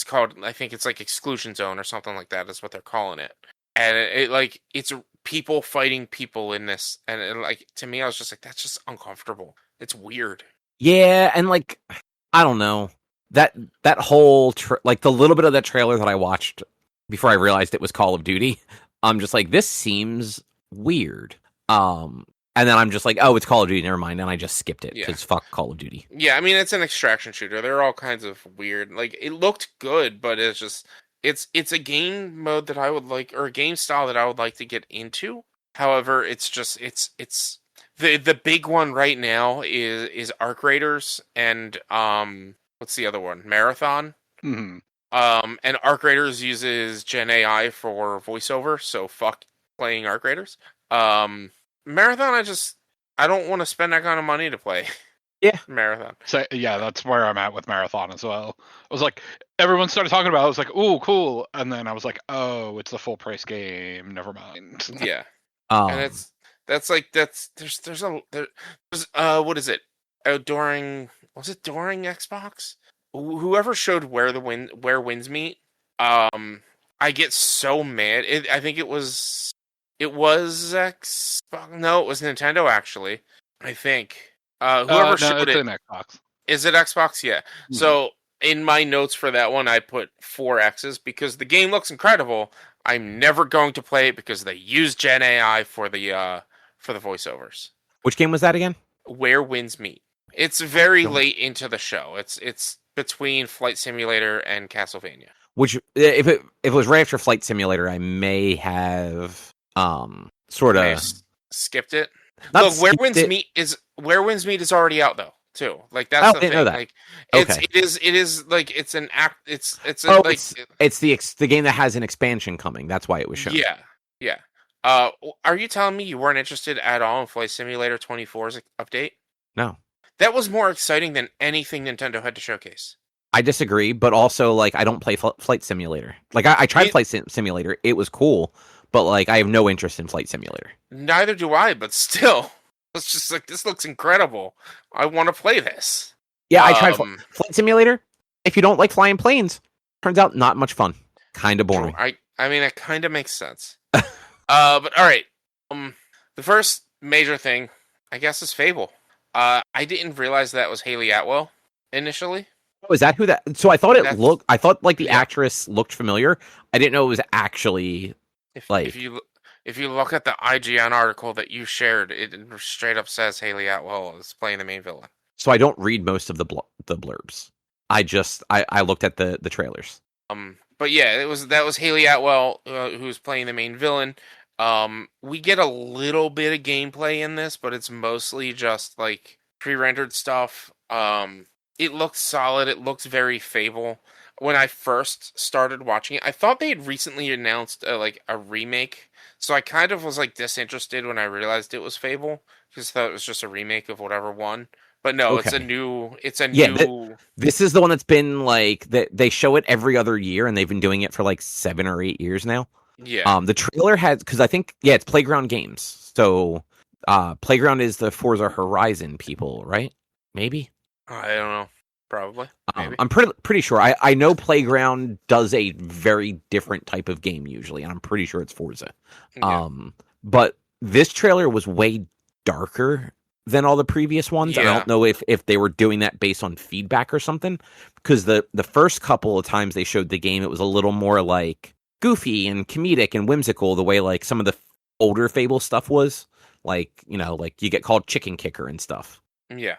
called, I think it's like Exclusion Zone or something like that is what they're calling it, and it's people fighting people in this, and like, to me, I was just like, that's just uncomfortable. It's weird. Yeah, and like, I don't know, that whole like the little bit of that trailer that I watched before I realized it was Call of Duty, I'm just like, this seems weird. And then I'm just like, oh, it's Call of Duty, never mind, and I just skipped it, because fuck Call of Duty. Yeah, I mean, it's an extraction shooter. There are all kinds of weird, like, it looked good, but it's just, it's a game mode that I would like, or a game style that I would like to get into. However, it's just, it's the big one right now is Arc Raiders, and, what's the other one? Marathon? Mm-hmm. And Arc Raiders uses Gen AI for voiceover, so fuck playing Arc Raiders. Marathon, I don't want to spend that kind of money to play. Yeah. Marathon. So yeah, that's where I'm at with Marathon as well. I was like, everyone started talking about it, I was like, ooh, cool. And then I was like, oh, it's a full price game. Never mind. Yeah. And there's what is it? Was it during Xbox? Whoever showed where winds meet, I get so mad. I think it was Xbox. No, it was Nintendo, actually. I think. Whoever showed it's it. in Xbox. Is it Xbox? Yeah. Mm-hmm. So in my notes for that one, I put 4 X's because the game looks incredible. I'm never going to play it because they use Gen AI for the voiceovers. Which game was that again? Where Winds Meet. It's very late into the show. It's between Flight Simulator and Castlevania. Which if it was right after Flight Simulator, I may have sort of skipped it. Look, Where Winds Meet is already out though too. Like that's the thing. Know that. Like it is like it's an act. It's the game that has an expansion coming. That's why it was shown. Yeah. Are you telling me you weren't interested at all in Flight Simulator 24's update? No. That was more exciting than anything Nintendo had to showcase. I disagree, but also, like, I don't play Flight Simulator. Like, I tried Flight Simulator. It was cool, but, like, I have no interest in Flight Simulator. Neither do I, but still. It's just like, this looks incredible. I want to play this. Yeah, I tried Flight Simulator. If you don't like flying planes, turns out not much fun. Kind of boring. I mean, it kind of makes sense. But, all right. The first major thing, I guess, is Fable. I didn't realize that was Haley Atwell initially. Oh, is that who that? So I thought I thought like the actress looked familiar. I didn't know it was actually if you look at the IGN article that you shared, it straight up says Haley Atwell is playing the main villain. So I don't read most of the blurbs. I looked at the trailers. But yeah, that was Haley Atwell who's playing the main villain. We get a little bit of gameplay in this, but it's mostly just like pre-rendered stuff. It looks solid. It looks very Fable. When I first started watching it, I thought they had recently announced a remake. So I kind of was like disinterested when I realized it was Fable, because I thought it was just a remake of whatever one. But no, okay. It's a new. This is the one that's been like they show it every other year, and they've been doing it for like 7 or 8 years now. Yeah. The trailer has, because I think it's Playground Games. So Playground is the Forza Horizon people, right? Maybe. I don't know. Probably. Maybe. I'm pretty sure. I know Playground does a very different type of game usually, and I'm pretty sure it's Forza. Yeah. But this trailer was way darker than all the previous ones. Yeah. I don't know if they were doing that based on feedback or something, because the first couple of times they showed the game, it was a little more like goofy and comedic and whimsical, the way like some of the older Fable stuff was. Like, like you get called Chicken Kicker and stuff. Yeah.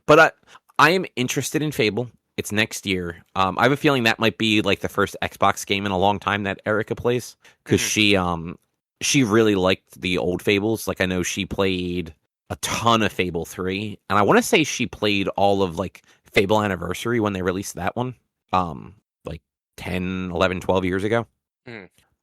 But I am interested in Fable. It's next year. I have a feeling that might be like the first Xbox game in a long time that Erica plays, because she really liked the old Fables. Like, I know she played a ton of Fable 3, and I want to say she played all of like Fable Anniversary when they released that one, like 10, 11, 12 years ago.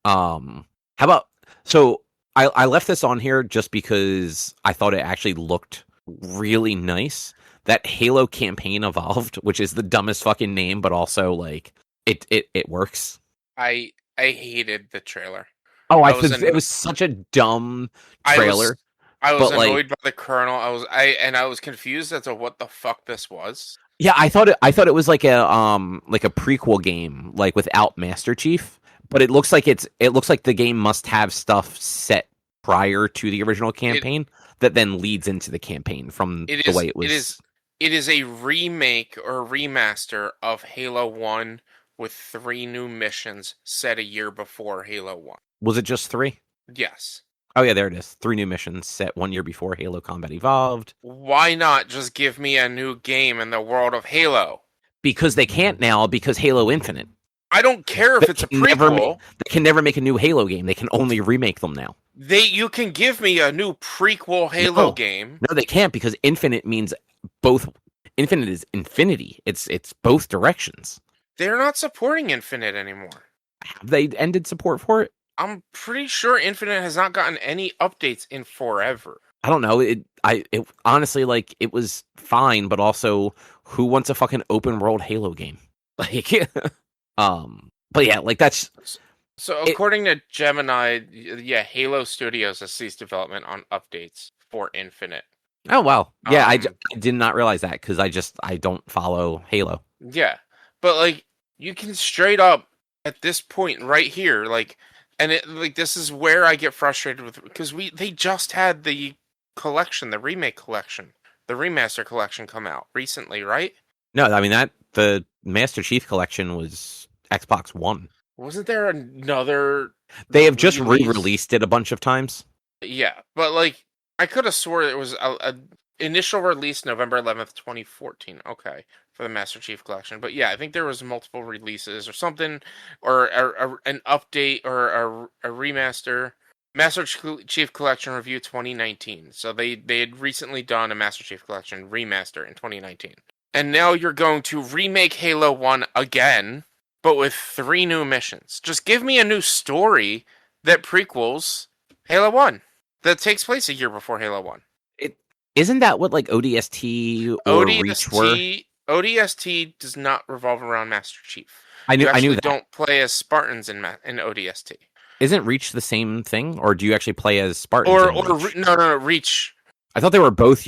How about, so I left this on here just because I thought it actually looked really nice. That Halo campaign evolved, which is the dumbest fucking name, but also like it works. I hated the trailer. Oh, it was such a dumb trailer. I was annoyed by the kernel. I was confused as to what the fuck this was. Yeah, I thought it was like a prequel game, like without Master Chief. But it looks like the game must have stuff set prior to the original campaign that then leads into the campaign from the way it was. It is a remake or remaster of Halo 1 with 3 new missions set a year before Halo 1. Was it just 3? Yes. Oh yeah, there it is. 3 new missions set 1 year before Halo Combat Evolved. Why not just give me a new game in the world of Halo? Because they can't now, because Halo Infinite. I don't care if it's a prequel. They can never make a new Halo game. They can only remake them now. You can give me a new prequel Halo game. No, they can't, because Infinite means both. Infinite is infinity. It's both directions. They're not supporting Infinite anymore. Have they ended support for it? I'm pretty sure Infinite has not gotten any updates in forever. I don't know. It honestly, like, it was fine, but also, who wants a fucking open world Halo game? Like, but yeah, like that's. So according to Gemini, yeah, Halo Studios has ceased development on updates for Infinite. Oh wow, yeah, I did not realize that, because I don't follow Halo. Yeah, but like you can straight up at this point right here, like, and this is where I get frustrated with, because they just had the collection, the remake collection, the remaster collection come out recently, right? No, I mean the Master Chief collection was Xbox One. Wasn't there another? They have just re-released it a bunch of times. Yeah, but like I could have swore it was initial release November 11th, 2014. Okay, for the Master Chief Collection. But yeah, I think there was multiple releases or something, or an update or a remaster. Master Chief Collection Review 2019. So they had recently done a Master Chief Collection remaster in 2019. And now you're going to remake Halo 1 again, but with 3 new missions. Just give me a new story that prequels Halo 1 that takes place a year before Halo 1. Isn't that what like ODST or Reach were? ODST does not revolve around Master Chief. I knew that. Don't play as Spartans in ODST. Isn't Reach the same thing, or do you actually play as Spartans? No, Reach. I thought they were both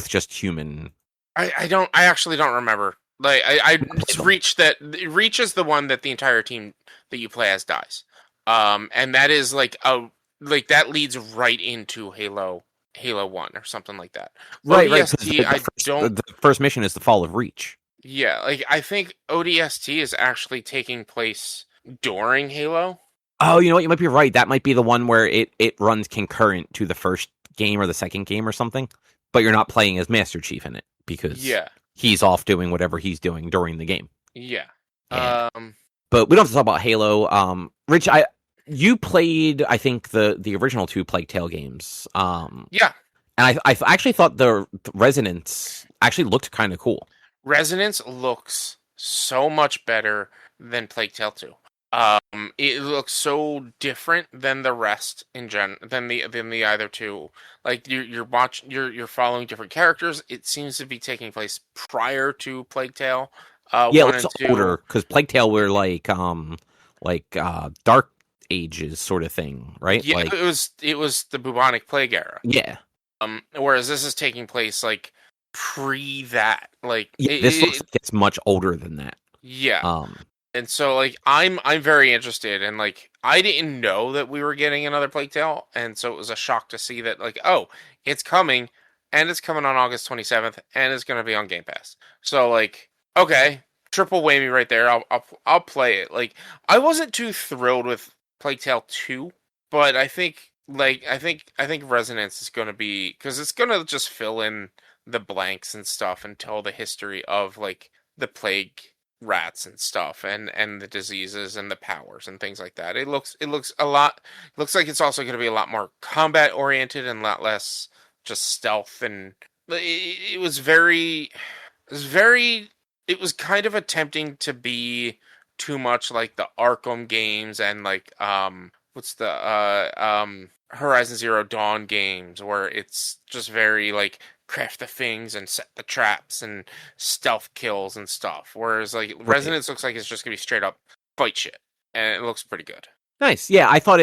just human. I actually don't remember. Like it's Reach is the one that the entire team that you play as dies. And that is that leads right into Halo 1 or something like that. Right. The first mission is the fall of Reach. Yeah, like I think ODST is actually taking place during Halo. Oh, you know what? You might be right. That might be the one where it runs concurrent to the first game or the second game or something. But you're not playing as Master Chief in it because he's off doing whatever he's doing during the game. Yeah. But we don't have to talk about Halo. Rich, you played, I think, the original 2 Plague Tale games. Yeah. And I actually thought the Resonance actually looked kind of cool. Resonance looks so much better than Plague Tale 2. It looks so different than the rest than the other two. Like you're following different characters. It seems to be taking place prior to Plague Tale. It's older because Plague Tale were like Dark Ages sort of thing, right? Yeah, it was the bubonic plague era. Yeah. Whereas this is taking place like pre that. Like this looks like it's much older than that. Yeah. And so, like, I'm very interested, and like, I didn't know that we were getting another Plague Tale, and so it was a shock to see that, like, oh, it's coming, and it's coming on August 27th, and it's gonna be on Game Pass. So, like, okay, triple whammy right there. I'll play it. Like, I wasn't too thrilled with Plague Tale 2, but I think Resonance is gonna be, because it's gonna just fill in the blanks and stuff and tell the history of like the plague rats and stuff and the diseases and the powers and things like that. It looks like it's also going to be a lot more combat oriented and a lot less just stealth, and it was kind of attempting to be too much like the Arkham games and like what's the Horizon Zero Dawn games, where it's just very like craft the things and set the traps and stealth kills and stuff. Whereas like Resonance looks like it's just gonna be straight up fight shit, and it looks pretty good. Nice. Yeah, I thought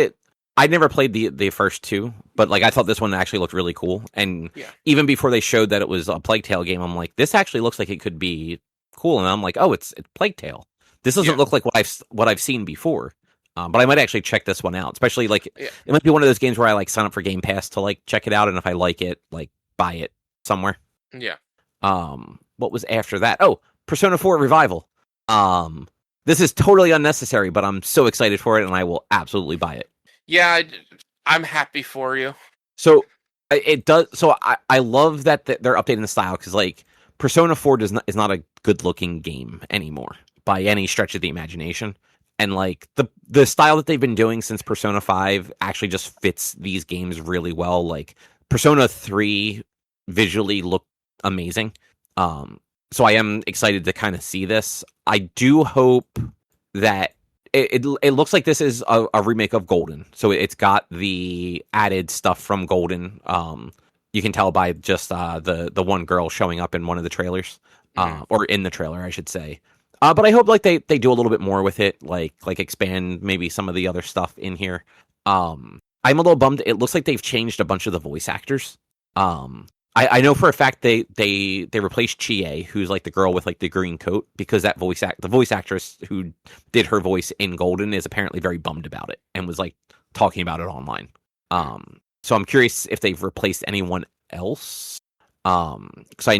I'd never played the first 2, but like I thought this one actually looked really cool. And even before they showed that it was a Plague Tale game, I'm like, this actually looks like it could be cool. And I'm like, oh, it's Plague Tale. This doesn't look like what I've seen before. But I might actually check this one out. Especially like it might be one of those games where I like sign up for Game Pass to like check it out, and if I like it, like buy it somewhere. Yeah. What was after that? Oh, Persona 4 Revival. This is totally unnecessary, but I'm so excited for it, and I will absolutely buy it. Yeah, I'm happy for you. So it does. So I love that they're updating the style, because like Persona 4 is not a good looking game anymore by any stretch of the imagination. And like the style that they've been doing since Persona 5 actually just fits these games really well. Like Persona 3 visually looked amazing. So I am excited to kind of see this. I do hope that it looks like this is a remake of Golden. So it's got the added stuff from Golden. You can tell by just the one girl showing up in one of the trailers, or in the trailer, I should say. But I hope like they do a little bit more with it, like expand maybe some of the other stuff in here. I'm a little bummed. It looks like they've changed a bunch of the voice actors. I know for a fact they replaced Chie, who's like the girl with like the green coat, because the voice actress who did her voice in Golden is apparently very bummed about it and was like talking about it online. So I'm curious if they've replaced anyone else. Because I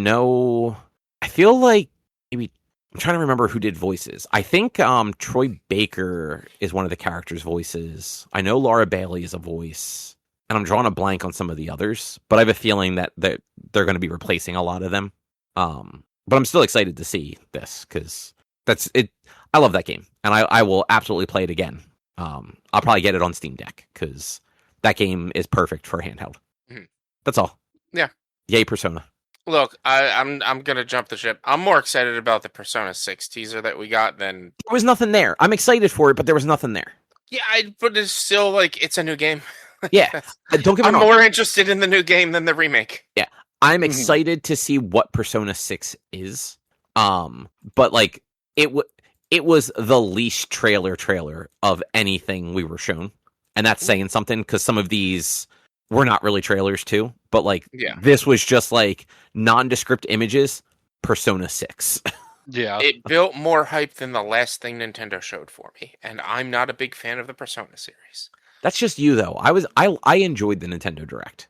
feel like maybe I'm trying to remember who did voices. I think Troy Baker is one of the characters' voices. I know Laura Bailey is a voice. and I'm drawing a blank on some of the others, but I have a feeling that they're going to be replacing a lot of them. But I'm still excited to see this because that's it. I love that game, and I will absolutely play it again. I'll probably get it on Steam Deck because that game is perfect for handheld. Mm-hmm. That's all. Yeah. Yay, Persona. Look, I'm gonna jump the ship. I'm more excited about the Persona 6 teaser that we got than there was nothing there. I'm excited for it, but there was nothing there. Yeah, but it's still like it's a new game. Yeah, don't get me wrong. I'm more interested in the new game than the remake. Yeah, I'm excited to see what Persona 6 is. But like it was the least trailer of anything we were shown, and that's saying something because some of these were not really trailers too. But like, this was just like nondescript images. Persona 6. Yeah, it built more hype than the last thing Nintendo showed for me, and I'm not a big fan of the Persona series. That's just you though. I enjoyed the Nintendo Direct.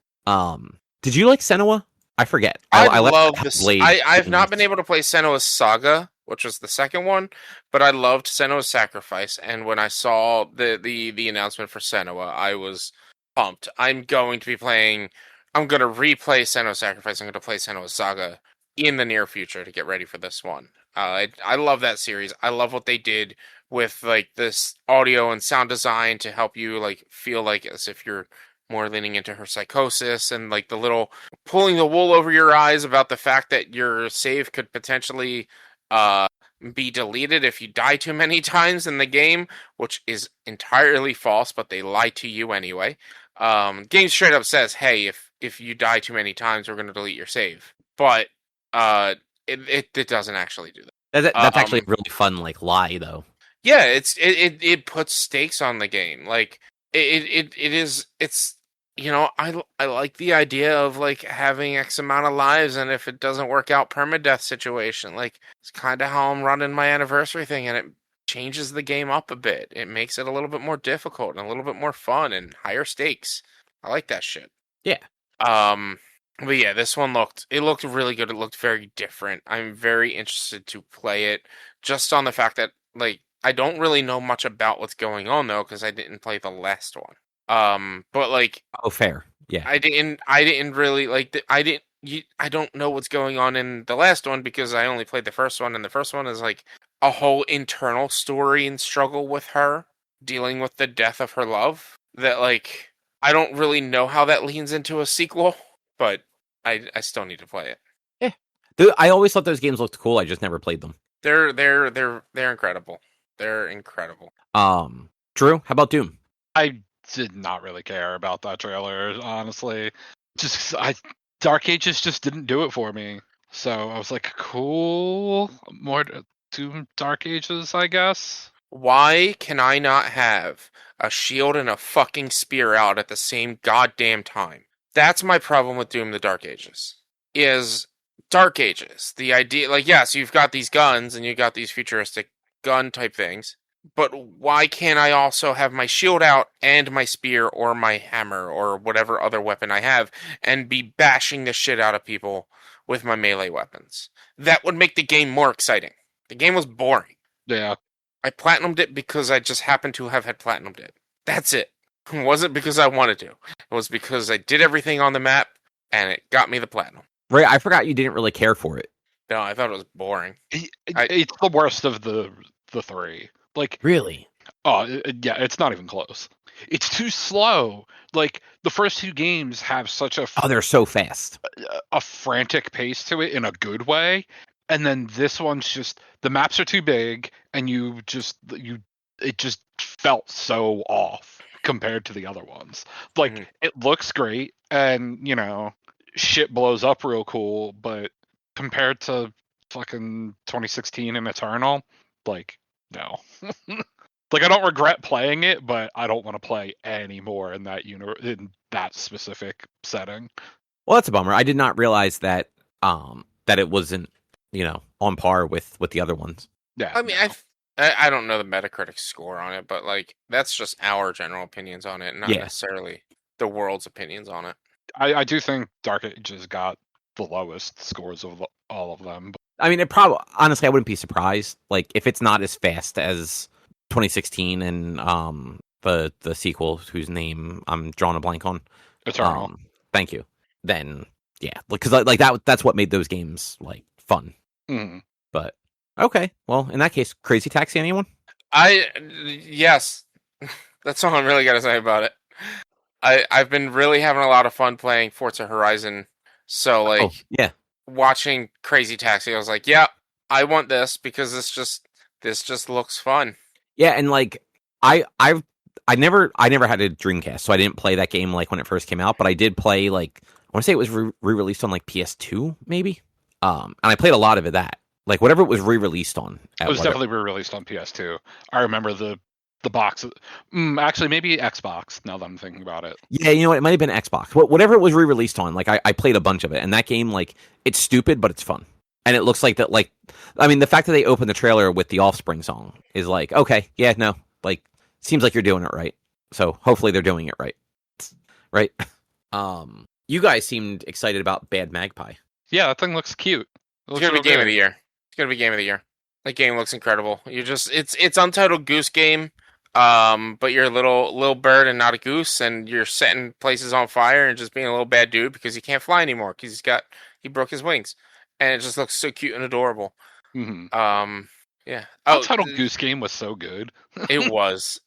Did you like Senua? I forget. I love this. I've not been able to play Senua's Saga, which was the second one, but I loved Senua's Sacrifice, and when I saw the announcement for Senua, I was pumped. I'm going to replay Senua's Sacrifice. I'm going to play Senua's Saga in the near future to get ready for this one. I love that series. I love what they did with like this audio and sound design to help you like feel like as if you're more leaning into her psychosis, and like the little pulling the wool over your eyes about the fact that your save could potentially be deleted if you die too many times in the game, which is entirely false, but they lie to you anyway. Game straight up says, hey, if you die too many times, we're going to delete your save. But it doesn't actually do that. That's actually a really fun like lie though. Yeah, it puts stakes on the game. Like it's you know, I like the idea of like having X amount of lives, and if it doesn't work out, permadeath situation. Like it's kind of how I'm running my anniversary thing, and it changes the game up a bit. It makes it a little bit more difficult and a little bit more fun and higher stakes. I like that shit. Yeah. But yeah, this one looked really good. It looked very different. I'm very interested to play it just on the fact that like I don't really know much about what's going on though, because I didn't play the last one. But like, fair. Yeah. I didn't really like I don't know what's going on in the last one because I only played the first one, and the first one is like a whole internal story and struggle with her dealing with the death of her love that like I don't really know how that leans into a sequel, but I still need to play it. Yeah. I always thought those games looked cool. I just never played them. They're incredible. They're incredible. Drew, how about Doom? I did not really care about that trailer, honestly. Dark Ages just didn't do it for me. So I was like, cool, more Doom Dark Ages, I guess. Why can I not have a shield and a fucking spear out at the same goddamn time? That's my problem with Doom the Dark Ages. Is Dark Ages. The idea, like, yes, you've got these guns and you've got these futuristic gun type things, but why can't I also have my shield out and my spear or my hammer or whatever other weapon I have and be bashing the shit out of people with my melee weapons? That would make the game more exciting. The game was boring. Yeah. I platinumed it because I just happened to have had platinumed it. That's it. It wasn't because I wanted to. It was because I did everything on the map and it got me the platinum. Right, I forgot you didn't really care for it. No, I thought it was boring. It's the worst of the three. Like, really? Oh, yeah, it's not even close. It's too slow. Like, the first two games have such a... they're so fast. A frantic pace to it in a good way. And then this one's just... The maps are too big, and it just felt so off compared to the other ones. Like, It looks great, and, you know, shit blows up real cool, but compared to fucking 2016 and Eternal, like, no. Like, I don't regret playing it, but I don't want to play any more in that specific setting. Well, that's a bummer. I did not realize that that it wasn't, you know, on par with the other ones. Yeah. I mean, I don't know the Metacritic score on it, but like that's just our general opinions on it, not necessarily the world's opinions on it. I do think Dark Ages got the lowest scores of all of them. But... I mean, honestly, I wouldn't be surprised. Like, if it's not as fast as 2016 and the sequel whose name I'm drawing a blank on. Eternal. Thank you. Then yeah, because like that's what made those games like fun. Mm. But okay, well in that case, Crazy Taxi, anyone? Yes, that's all I'm really gonna say about it. I've been really having a lot of fun playing Forza Horizon. So like, yeah, watching Crazy Taxi, I was like, yeah, I want this because this just looks fun. Yeah, and like I never had a Dreamcast, so I didn't play that game like when it first came out. But I did play like I want to say it was re-released on like PS2 maybe. And I played a lot of it like whatever it was re-released on. It was definitely re-released on PS2. I remember the box. Actually, maybe Xbox. Now that I'm thinking about it. Yeah, you know what? It might have been Xbox. Whatever it was re-released on. Like I played a bunch of it, and that game like it's stupid, but it's fun. And it looks like that. Like I mean, the fact that they opened the trailer with the Offspring song is like okay, yeah, no, like seems like you're doing it right. So hopefully they're doing it right. Right? You guys seemed excited about Bad Magpie. Yeah, that thing looks cute. It's gonna be game of the year. It's gonna be game of the year. That game looks incredible. It's Untitled Goose Game, but you're a little bird and not a goose, and you're setting places on fire and just being a little bad dude because he can't fly anymore because he broke his wings, and it just looks so cute and adorable. Mm-hmm. Yeah. Untitled Goose Game was so good. It was.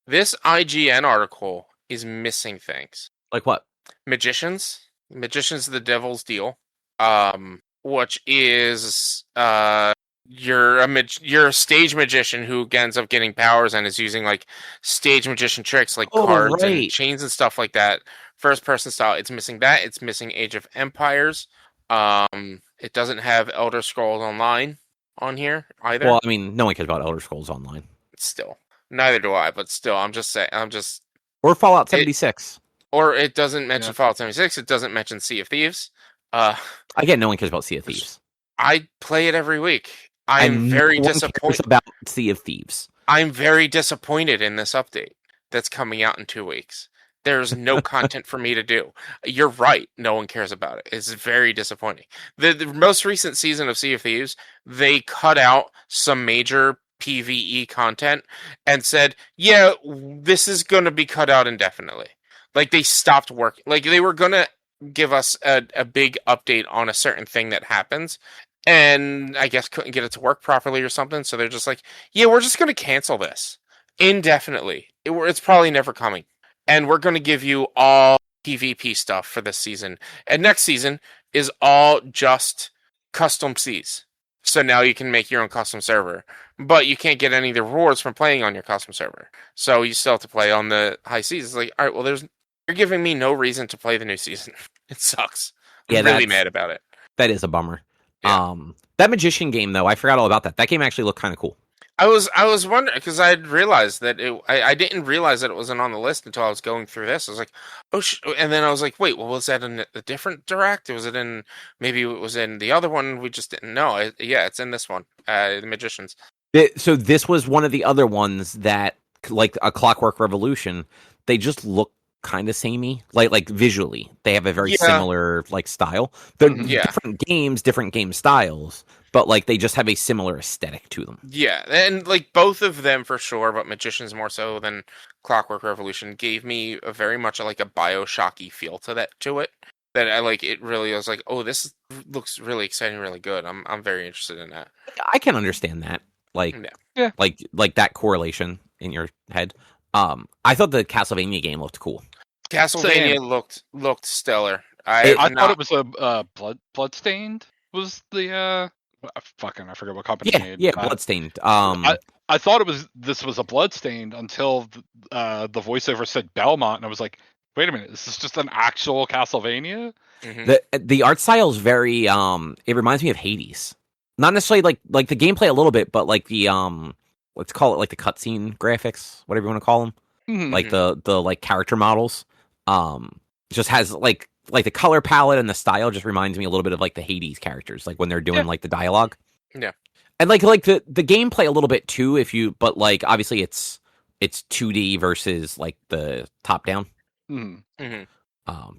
This IGN article is missing things. Like what? Magicians, the devil's deal. Which is you're a stage magician who ends up getting powers and is using like stage magician tricks like cards and chains and stuff like that. First person style. It's missing that. It's missing Age of Empires. It doesn't have Elder Scrolls Online on here either. Well, I mean, no one cares about Elder Scrolls Online. Still, neither do I. But still, I'm just saying. Or Fallout 76. Or it doesn't mention Fallout 76. It doesn't mention Sea of Thieves. Again, no one cares about Sea of Thieves. I play it every week. I'm very disappointed about Sea of Thieves. I'm very disappointed in this update that's coming out in 2 weeks. There's no content for me to do. You're right. No one cares about it. It's very disappointing. The most recent season of Sea of Thieves, they cut out some major PvE content and said, yeah, this is going to be cut out indefinitely. Like, they stopped working. Like, they were going to give us a big update on a certain thing that happens, and I guess couldn't get it to work properly or something, so they're just like, yeah, we're just going to cancel this indefinitely. It's probably never coming. And we're going to give you all PvP stuff for this season. And next season is all just custom seas. So now you can make your own custom server. But you can't get any of the rewards from playing on your custom server. So you still have to play on the high seas. It's like, all right, well, you're giving me no reason to play the new season. It sucks. I'm really mad about it. That is a bummer. Yeah. That Magician game, though, I forgot all about that. That game actually looked kind of cool. I was wondering because I realized that I didn't realize that it wasn't on the list until I was going through this. I was like, oh, and then I was like, wait, well, was that in a different direct? Maybe it was in the other one? We just didn't know. Yeah, it's in this one, the Magicians. So this was one of the other ones that, like a Clockwork Revolution, they just look kind of samey, like visually. They have a very similar like style. They're different games, different game styles. But, like, they just have a similar aesthetic to them. Yeah, and, like, both of them for sure, but Magicians more so than Clockwork Revolution gave me a very much, like, a Bioshock-y feel to it. That I, like, it really was like, oh, this looks really exciting, really good. I'm very interested in that. I can understand that. Like, like that correlation in your head. I thought the Castlevania game looked cool. Castlevania looked stellar. I thought it was a Bloodstained was the... I forget what company made. Yeah, Bloodstained. I thought this was a Bloodstained until the voiceover said Belmont, and I was like, wait a minute, this is just an actual Castlevania? Mm-hmm. The art style is very it reminds me of Hades. Not necessarily like the gameplay a little bit, but like the let's call it like the cutscene graphics, whatever you want to call them. Mm-hmm. Like the like character models. Just has like the color palette and the style just reminds me a little bit of like the Hades characters, like when they're doing like the dialogue. Yeah. And like the gameplay a little bit too, but like obviously it's 2D versus like the top down. Mm-hmm.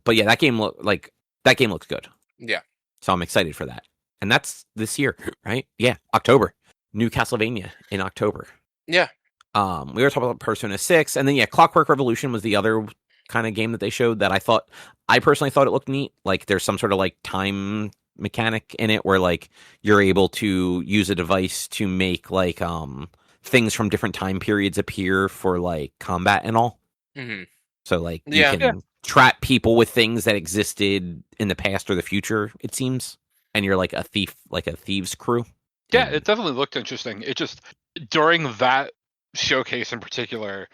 But yeah, that game looks good. Yeah. So I'm excited for that. And that's this year, right? Yeah, October. New Castlevania in October. Yeah. We were talking about Persona 6, and then Clockwork Revolution was the other kind of game that they showed that I personally thought it looked neat. Like there's some sort of like time mechanic in it where like you're able to use a device to make like things from different time periods appear for like combat and all. Mm-hmm. So like you can trap people with things that existed in the past or the future, it seems. And you're like a thief, like a thieves crew. Yeah, it definitely looked interesting. It just during that showcase in particular,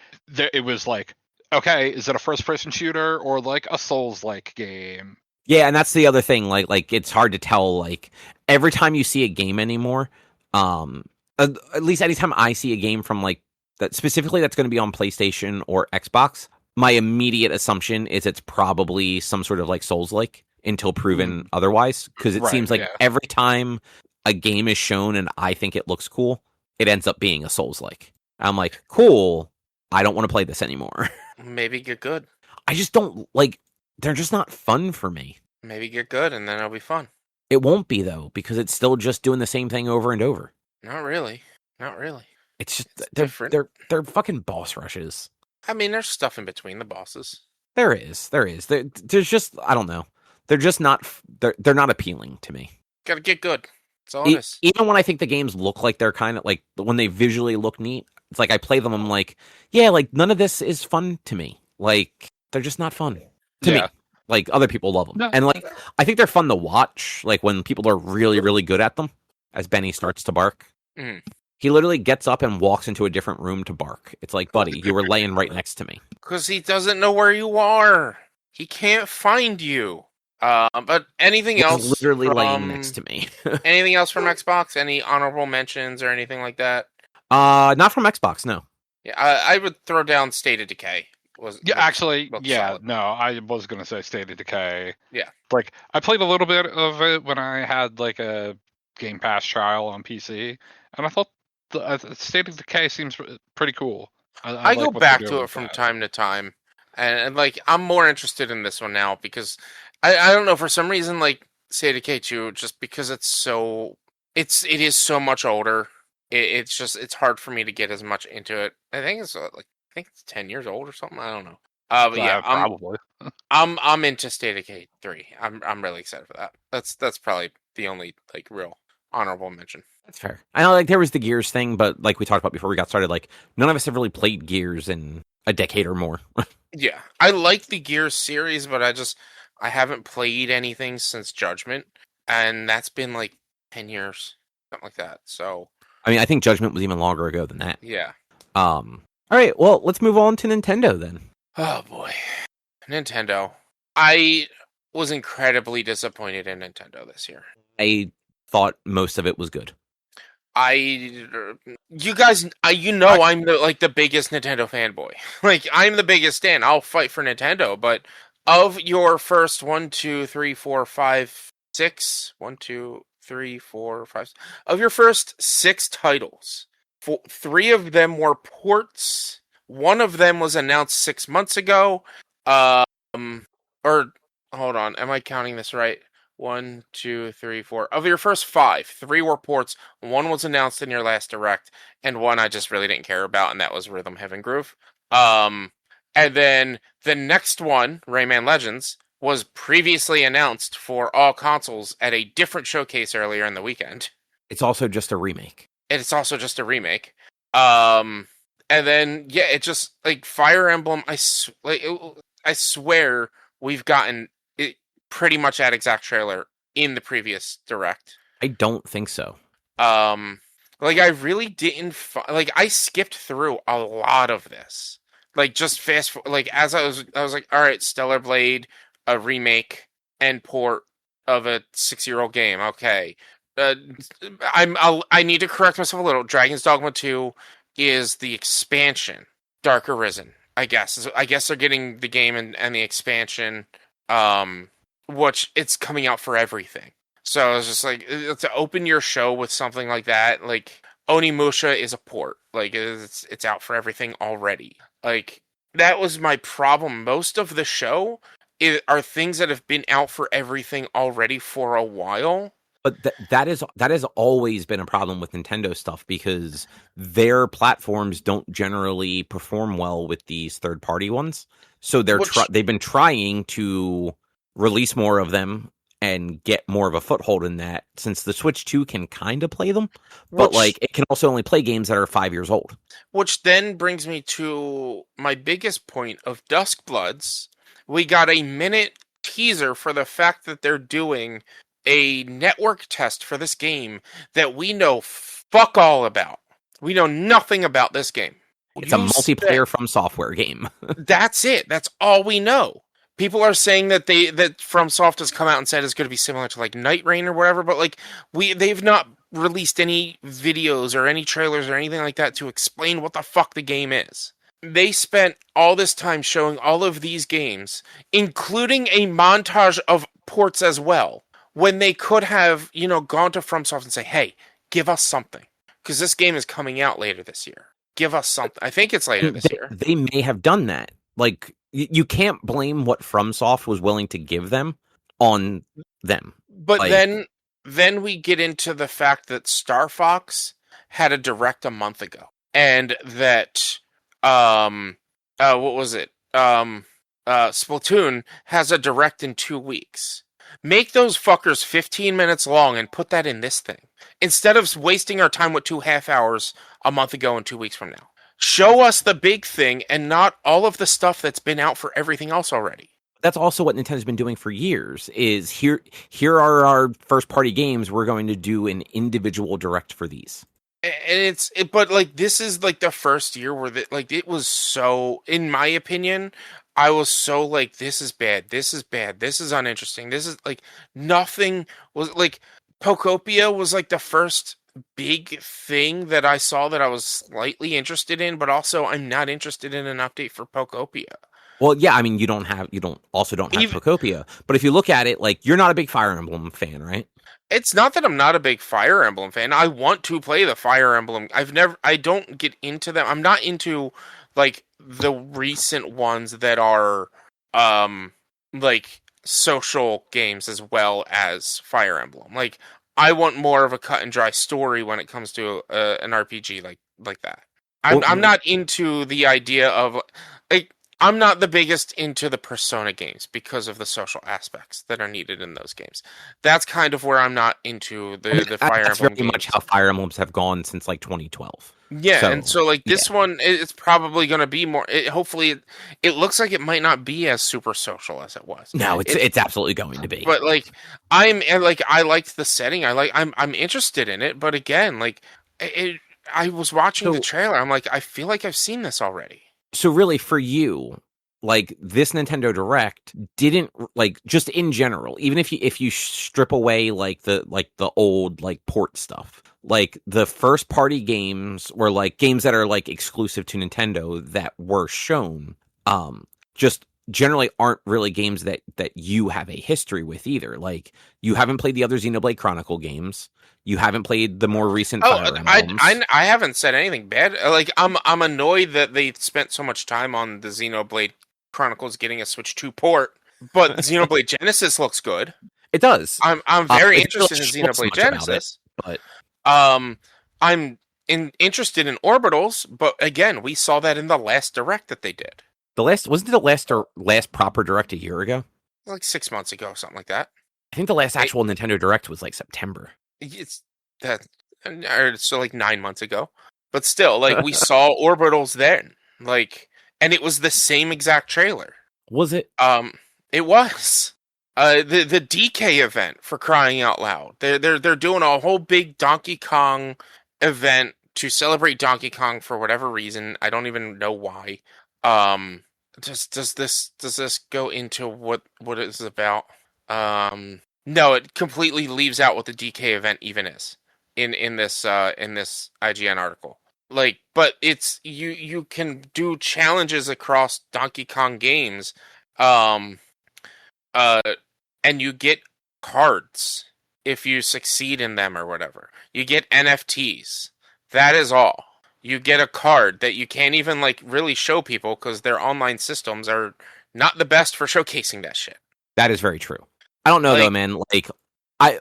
it was like, okay, is it a first-person shooter or like a Souls-like game? Yeah, and that's the other thing. Like it's hard to tell. Like every time you see a game anymore, at least anytime I see a game from like that specifically that's going to be on PlayStation or Xbox, my immediate assumption is it's probably some sort of like Souls-like until proven otherwise. Because it seems like every time a game is shown and I think it looks cool, it ends up being a Souls-like. I'm like, cool. I don't want to play this anymore. Maybe get good. I just don't like. They're just not fun for me. Maybe get good and then it'll be fun. It won't be though because it's still just doing the same thing over and over. Not really. It's just they're fucking boss rushes. I mean, there's stuff in between the bosses. There is. There's just I don't know. They're just not. They're not appealing to me. Gotta get good. That's all it is. Even when I think the games look like they're kind of like when they visually look neat, it's like I play them. I'm like, yeah, like none of this is fun to me. Like they're just not fun to me. Like other people love them, and like I think they're fun to watch. Like when people are really, really good at them. As Benny starts to bark, he literally gets up and walks into a different room to bark. It's like, buddy, you were laying right next to me. Because he doesn't know where you are. He can't find you. But anything else? Literally laying next to me. Anything else from Xbox? Any honorable mentions or anything like that? Not from Xbox, no. Yeah, I would throw down State of Decay. No, I was going to say State of Decay. Yeah. Like, I played a little bit of it when I had, like, a Game Pass trial on PC, and I thought the State of Decay seems pretty cool. I go back to it from time to time, and, like, I'm more interested in this one now, because, I don't know, for some reason, like, State of Decay 2, just because it is so much older, it's hard for me to get as much into it. I think it's, I think it's 10 years old or something. I don't know. But yeah, probably. I'm into State of Decay 3. I'm really excited for that. That's probably the only like real honorable mention. That's fair. I know like there was the Gears thing, but like we talked about before we got started, like none of us have really played Gears in a decade or more. Yeah, I like the Gears series, but I haven't played anything since Judgment, and that's been like 10 years, something like that. So I mean, I think Judgment was even longer ago than that. Yeah. All right, well, let's move on to Nintendo then. Oh, boy. Nintendo. I was incredibly disappointed in Nintendo this year. I thought most of it was good. You guys, I'm the biggest Nintendo fanboy. Like, I'm the biggest fan. I'll fight for Nintendo, but of your first 1, 2, 3, 4, 5, 6, 1, 2, 3, 4, 5, of your first 6 titles, 3 of them were ports. 1 of them was announced 6 months ago. Or hold on, am I counting this right? 1, 2, 3, 4. Of your first 5, 3 were ports. 1 was announced in your last direct, and 1 I just really didn't care about, and that was Rhythm Heaven Groove. And then the next one, Rayman Legends, was previously announced for all consoles at a different showcase earlier in the weekend. It's also just a remake. And then it just like Fire Emblem. I swear we've gotten it pretty much that exact trailer in the previous direct. I don't think so. Like I really didn't. I skipped through a lot of this. Like just fast. Like as I was like, all right, Stellar Blade, a remake and port of a 6-year-old game. Okay. I need to correct myself a little. Dragon's Dogma 2 is the expansion, Dark Arisen. I guess they're getting the game and the expansion, which it's coming out for everything. So it's just like to open your show with something like that. Like Onimusha is a port. Like it's out for everything already. Like that was my problem. Most of the show are things that have been out for everything already for a while. But that has always been a problem with Nintendo stuff because their platforms don't generally perform well with these third-party ones. So they've been trying to release more of them and get more of a foothold in that, since the Switch 2 can kind of play them, but it can also only play games that are 5 years old. Which then brings me to my biggest point of Duskbloods. We got a minute teaser for the fact that they're doing a network test for this game that we know fuck all about. We know nothing about this game. It's a multiplayer From Software game. That's it. That's all we know. People are saying that FromSoft has come out and said it's going to be similar to like Night Rain or whatever, but they've not released any videos or any trailers or anything like that to explain what the fuck the game is. They spent all this time showing all of these games, including a montage of ports as well, when they could have, gone to FromSoft and say, hey, give us something. Because this game is coming out later this year. Give us something. I think it's later this year. They may have done that. You can't blame what FromSoft was willing to give them on them. But then we get into the fact that Star Fox had a direct a month ago, and that what was it? Splatoon has a direct in 2 weeks. Make those fuckers 15 minutes long and put that in this thing instead of wasting our time with 2.5 hours a month ago and 2 weeks from now. Show us the big thing and not all of the stuff that's been out for everything else already. That's also what Nintendo's been doing for years, is here are our first party games. We're going to do an individual direct for these. And this is the first year where it was so, in my opinion, I was so this is bad. This is bad. This is uninteresting. This is nothing was Pokopia was the first big thing that I saw that I was slightly interested in, but also I'm not interested in an update for Pokopia. Well, yeah, I mean, you don't have Pokopia, but if you look at it, you're not a big Fire Emblem fan, right? It's not that I'm not a big Fire Emblem fan. I want to play the Fire Emblem. I don't get into them. I'm not into the recent ones that are social games as well as Fire Emblem. I want more of a cut and dry story when it comes to an RPG like that. I'm not into the idea of I'm not the biggest into the Persona games because of the social aspects that are needed in those games. That's kind of where I'm not into the Fire Emblem games. That's very much how Fire Emblems have gone since 2012. Yeah, and so this one, it's probably going to be more. Hopefully, it looks like it might not be as super social as it was. No, it's absolutely going to be. But I liked the setting. I'm interested in it. But again, I was watching the trailer. I'm I feel like I've seen this already. So really, for you, this Nintendo Direct didn't just in general. Even if you strip away the old port stuff. The first party games or games that are exclusive to Nintendo that were shown just generally aren't really games that you have a history with either. You haven't played the other Xenoblade Chronicle games. You haven't played the more recent Fire Emblems. I haven't said anything bad. I'm annoyed that they spent so much time on the Xenoblade Chronicles getting a Switch 2 port, but Xenoblade Genesis looks good. It does. I'm very interested in Xenoblade Genesis, but I'm interested in Orbitals. But again, we saw that in the last Direct that they did. Wasn't it the last proper Direct a year ago? 6 months ago, something like that. I think the last actual Nintendo Direct was September. It's that, so 9 months ago. But still, we saw Orbitals then, and it was the same exact trailer. Was it? It was. The DK event, for crying out loud. They're doing a whole big Donkey Kong event to celebrate Donkey Kong for whatever reason. I don't even know why. Does this go into what it is about? No, it completely leaves out what the DK event even is in this IGN article. But it's you can do challenges across Donkey Kong games, and you get cards if you succeed in them or whatever. You get NFTs. That is all. You get a card that you can't even really show people because their online systems are not the best for showcasing that shit. That is very true. I don't know though, man.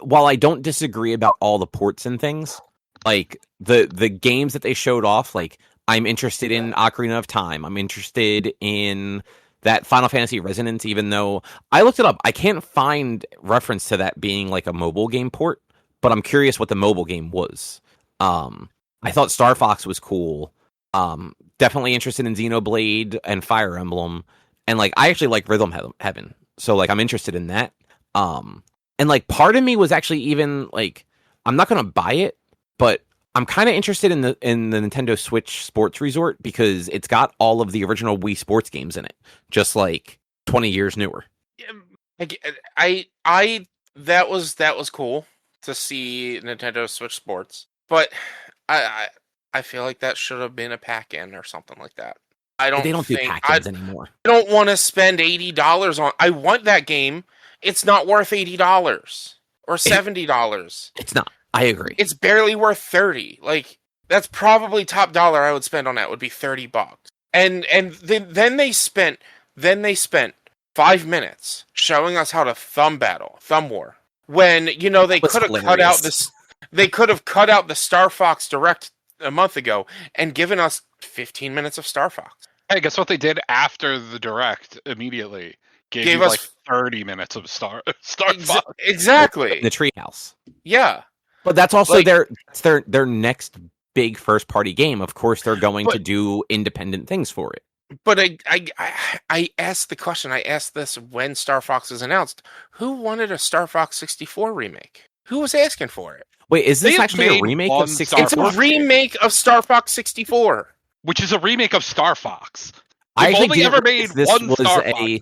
while I don't disagree about all the ports and things, like the games that they showed off, like I'm interested in Ocarina of Time. I'm interested in that Final Fantasy Resonance, even though I looked it up. I can't find reference to that being like a mobile game port, but I'm curious what the mobile game was. I thought Star Fox was cool. Definitely interested in Xenoblade and Fire Emblem. And like I actually like Rhythm Heaven. So like I'm interested in that. And like part of me was actually even like I'm not gonna buy it, but I'm kind of interested in the Nintendo Switch Sports Resort because it's got all of the original Wii Sports games in it, just like 20 years newer. That was cool to see Nintendo Switch Sports, but I feel like that should have been a pack-in or something like that. They don't do pack-ins anymore. I don't want to spend $80 on. I want that game. It's not worth $80 or $70. It's not. I agree. It's barely worth $30. Like that's probably top dollar I would spend on that would be $30. And then they spent 5 minutes showing us how to thumb war. When they could have cut out this. They could have cut out the Star Fox Direct a month ago and given us 15 minutes of Star Fox. Hey, guess what they did after the Direct immediather? Gave us like 30 minutes of Star Fox. Exactly. The Treehouse. Yeah. But that's also their next big first party game. Of course, they're going to do independent things for it. But I asked the question. I asked this when Star Fox was announced. Who wanted a Star Fox 64 remake? Who was asking for it? Wait, is this actually a remake of 64? It's a remake of Star Fox 64. Which is a remake of Star Fox. I've only ever made one Star Fox game.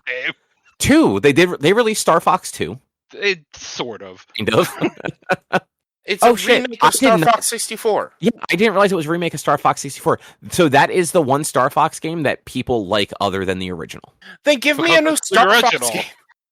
2. They released Star Fox 2. It sort of. Kind of. It's a remake of Star Fox 64. Yeah, I didn't realize it was a remake of Star Fox 64. So that is the one Star Fox game that people like other than the original. Then give me a new Star Fox game.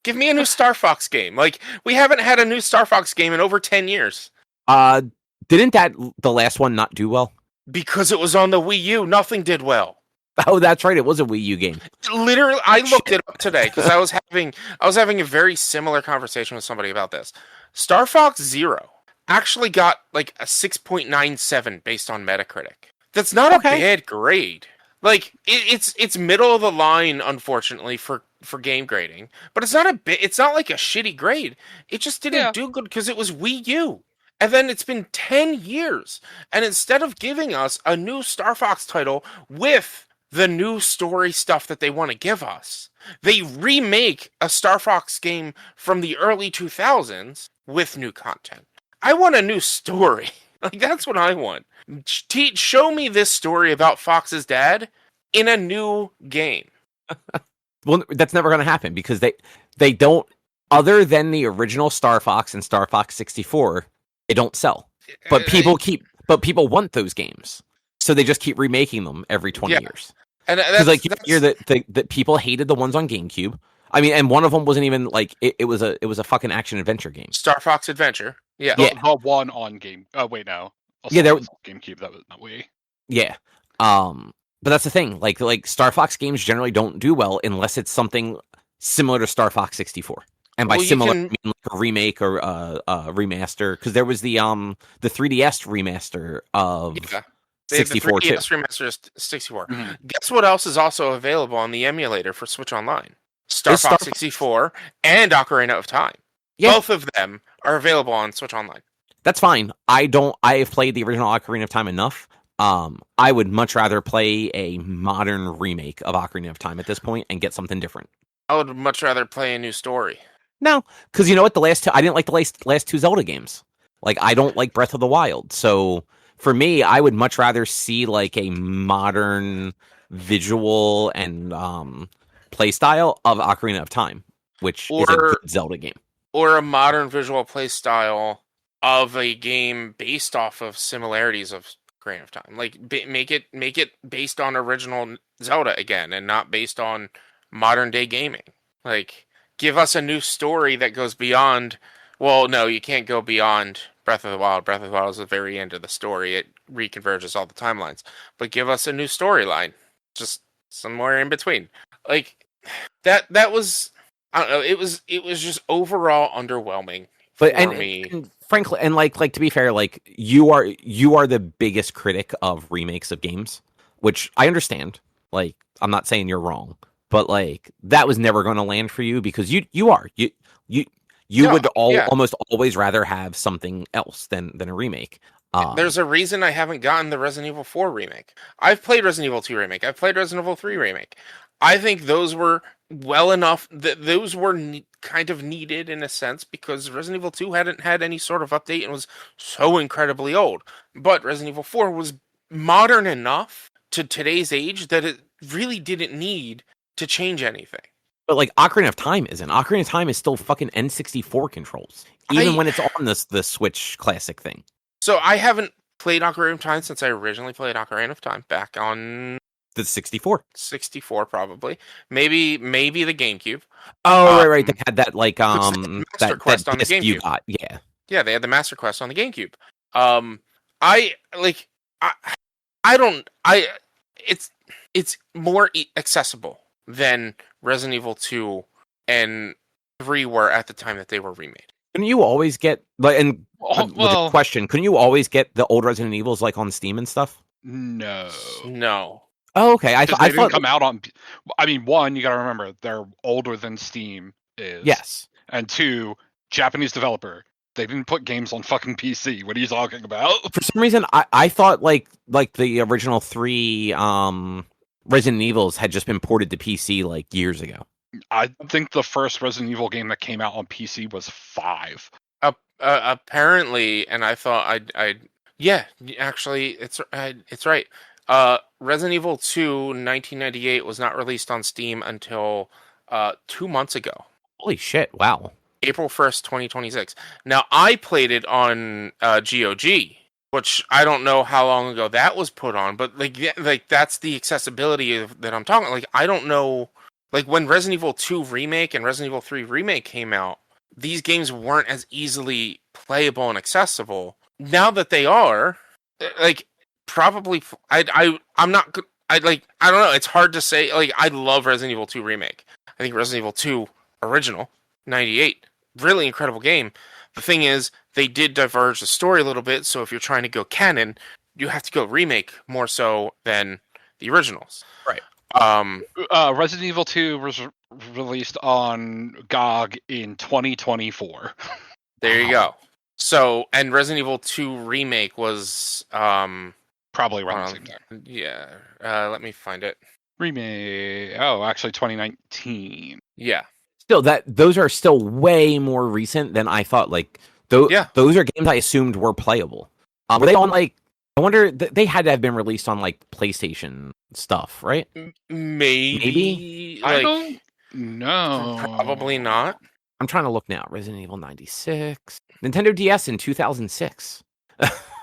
Give me a new Star Fox game. Like, we haven't had a new Star Fox game in over 10 years. Didn't the last one not do well? Because it was on the Wii U, nothing did well. Oh, that's right. It was a Wii U game. Literally, I looked it up today because I was having a very similar conversation with somebody about this. Star Fox Zero actually got like a 6.97 based on Metacritic. That's not a bad grade. Like it's middle of the line, unfortunately, for game grading. But it's not like a shitty grade. It just didn't do good because it was Wii U. And then it's been 10 years. And instead of giving us a new Star Fox title with the new story stuff that they want to give us, they remake a Star Fox game from the early 2000s with new content. I want a new story. Like, that's what I want. Show me this story about Fox's dad in a new game. Well, that's never going to happen because they don't, other than the original Star Fox and Star Fox 64, they don't sell. But people want those games. So they just keep remaking them every 20 years. And because like you hear that people hated the ones on GameCube. I mean, and one of them wasn't even like it was a fucking action adventure game. Star Fox Adventure. Yeah. The one on game. Oh wait, no. There was GameCube. That was not Wii. Yeah. But that's the thing. Like Star Fox games generally don't do well unless it's something similar to Star Fox 64. And by similar, I mean like a remake or a remaster. Because there was the 3DS remaster of 64 the 3DS remaster is 64. Mm-hmm. Guess what else is also available on the emulator for Switch Online? Star Fox 64 and Ocarina of Time. Yeah. Both of them are available on Switch Online. That's fine. I have played the original Ocarina of Time enough. I would much rather play a modern remake of Ocarina of Time at this point and get something different. I would much rather play a new story. No, because you know what? I didn't like the last two Zelda games. Like, I don't like Breath of the Wild. So for me, I would much rather see like a modern visual and play style of Ocarina of Time, which is a good Zelda game. Or a modern visual play style of a game based off of similarities of Ocarina of Time. Like, make it based on original Zelda again, and not based on modern day gaming. Like, give us a new story that goes beyond. Well, no, you can't go beyond Breath of the Wild. Breath of the Wild is the very end of the story. It reconverges all the timelines. But give us a new storyline, just somewhere in between. Like that was, I don't know. It was just overall underwhelming. But and frankly, and like to be fair, like you are the biggest critic of remakes of games, which I understand. Like, I'm not saying you're wrong, but like that was never going to land for you because you would almost always rather have something else than a remake. There's a reason I haven't gotten the Resident Evil 4 remake. I've played Resident Evil 2 remake. I've played Resident Evil 3 remake. I think those were well enough. Those were kind of needed in a sense because Resident Evil 2 hadn't had any sort of update and was so incredibly old. But Resident Evil 4 was modern enough to today's age that it really didn't need to change anything. But like Ocarina of Time isn't. Ocarina of Time is still fucking N64 controls, even when it's on the Switch Classic thing. So I haven't played Ocarina of Time since I originally played Ocarina of Time back on the 64. 64 probably. Maybe the GameCube. Oh, right. They had that like Master Quest on the GameCube. You got. Yeah. Yeah, they had the Master Quest on the GameCube. It's more accessible than Resident Evil 2 and 3 were at the time that they were remade. Couldn't you always get question? Couldn't you always get the old Resident Evils like on Steam and stuff? No. Oh, okay. I thought didn't come out on. I mean, one, you got to remember they're older than Steam is. Yes. And two, Japanese developer. They didn't put games on fucking PC. What are you talking about? For some reason, I thought like the original 3 Resident Evils had just been ported to PC like years ago. I think the first Resident Evil game that came out on PC was 5. Apparently, and I thought yeah, actually, it's right. Resident Evil 2 1998 was not released on Steam until 2 months ago. Holy shit! Wow. April 1st, 2026. Now, I played it on GOG, which I don't know how long ago that was put on, but like that's the accessibility that I'm talking. Like, I don't know. Like, when Resident Evil 2 Remake and Resident Evil 3 Remake came out, these games weren't as easily playable and accessible. Now that they are, like, probably, I don't know. It's hard to say. Like, I love Resident Evil 2 Remake. I think Resident Evil 2 Original, 98, really incredible game. The thing is, they did diverge the story a little bit, so if you're trying to go canon, you have to go remake more so than the originals. Right. Resident Evil 2 was released on GOG in 2024. There you go. So, and Resident Evil 2 Remake was probably around the same time. Yeah. Let me find it. Remake. Oh, actually 2019. Yeah. Still, those are still way more recent than I thought. Like, those are games I assumed were playable. Were they on like? I wonder. They had to have been released on like PlayStation stuff, right? Maybe. I don't know. Probably not. I'm trying to look now. Resident Evil 96, Nintendo DS in 2006.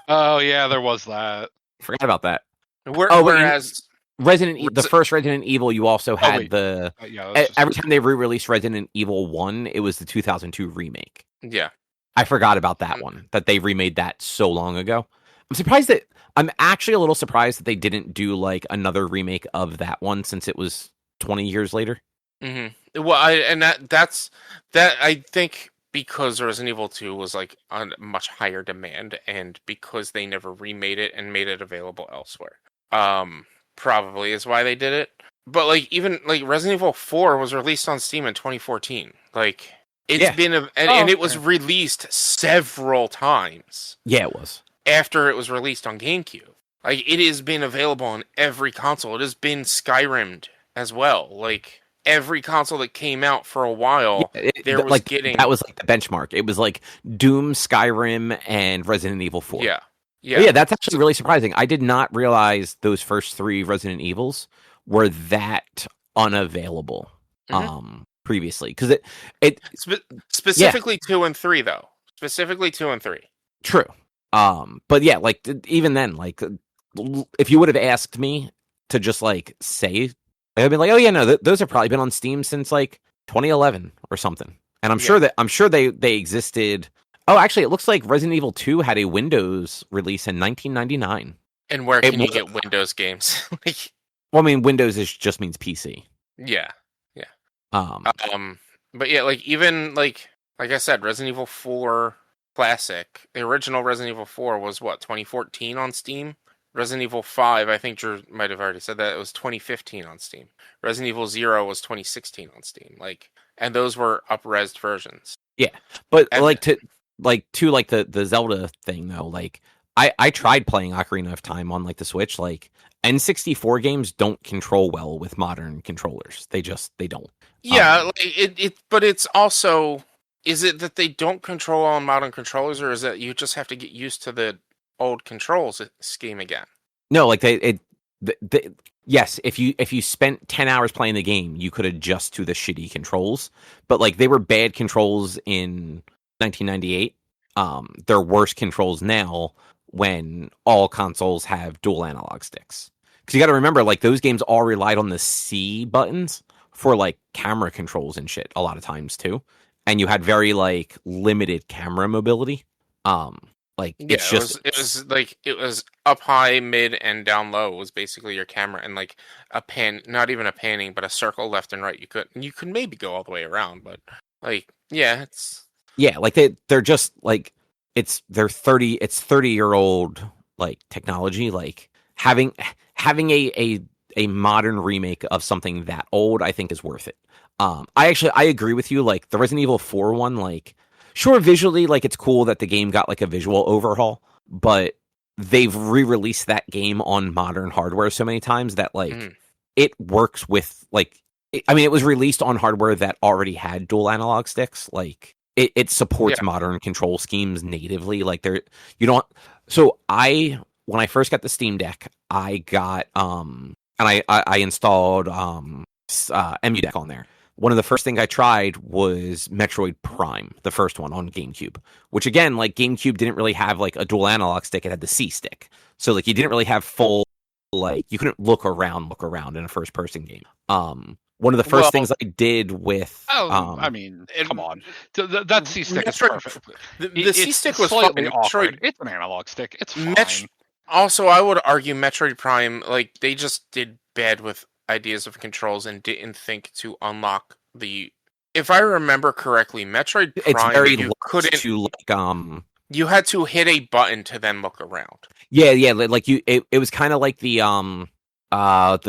Oh yeah, there was that. Forgot about that. Whereas the first Resident Evil, you also had every time they re-released Resident Evil 1, it was the 2002 remake. Yeah. I forgot about that one, that they remade that so long ago. I'm actually a little surprised that they didn't do like another remake of that one since it was 20 years later. Mm-hmm. Well, that's I think because Resident Evil 2 was like on much higher demand and because they never remade it and made it available elsewhere. Probably is why they did it. But like even like Resident Evil 4 was released on Steam in 2014. Like it's been and it was released several times. Yeah, it was. After it was released on GameCube. Like it has been available on every console. It has been Skyrim'd as well. Like every console that came out for a while, that was like the benchmark. It was like Doom, Skyrim, and Resident Evil 4. Yeah. Yeah, that's actually really surprising. I did not realize those first 3 Resident Evils were that unavailable previously. Because it specifically 2 and 3 though. Specifically 2 and 3. True. But yeah, like even then, like if you would have asked me to just like say, I'd be like, oh yeah, no, those have probably been on Steam since like 2011 or something. And I'm sure they existed. Oh, actually, it looks like Resident Evil 2 had a Windows release in 1999. And where can you get Windows games? Well, I mean, Windows just means PC. Yeah. But yeah, like even like like I said, Resident Evil 4 Classic, the original Resident Evil 4 was what, 2014 on Steam? Resident Evil 5, I think Drew might have already said that, it was 2015 on Steam. Resident Evil 0 was 2016 on Steam. And those were up-resed versions. Yeah, but to the Zelda thing though, like I tried playing Ocarina of Time on like the Switch. Like N64 games don't control well with modern controllers. They don't. Yeah, but it's also, is it that they don't control on modern controllers, or is that you just have to get used to the old controls scheme again? No, like yes, if you spent 10 hours playing the game, you could adjust to the shitty controls, but like they were bad controls in 1998. They're worse controls now when all consoles have dual analog sticks. Because you got to remember, like those games all relied on the C buttons for like camera controls and shit a lot of times too, and you had very like limited camera mobility. It was up high, mid, and down low was basically your camera, and like a pan, not even a panning, but a circle left and right. You could maybe go all the way around, but like they're just like it's 30-year-old like technology. Like having a modern remake of something that old, I think is worth it. I agree with you. Like the Resident Evil 4 one, like. Sure, visually, like it's cool that the game got like a visual overhaul, but they've re-released that game on modern hardware so many times that like it works with like. It was released on hardware that already had dual analog sticks. Like it supports modern control schemes natively. Like you don't. So when I first got the Steam Deck, I got and I installed EmuDeck on there. One of the first things I tried was Metroid Prime, the first one on GameCube, which again, like GameCube didn't really have like a dual analog stick. It had the C stick. So like you didn't really have full, like you couldn't look around in a first person game. One of the first things I did with, come on, that C stick is perfect. The C stick was slightly awkward. It's an analog stick. It's fine. Also, I would argue Metroid Prime, like they just did bad with ideas of controls and didn't think to unlock the. If I remember correctly, Metroid Prime, it's very you couldn't to like you had to hit a button to then look around. Yeah, like it was kind of like the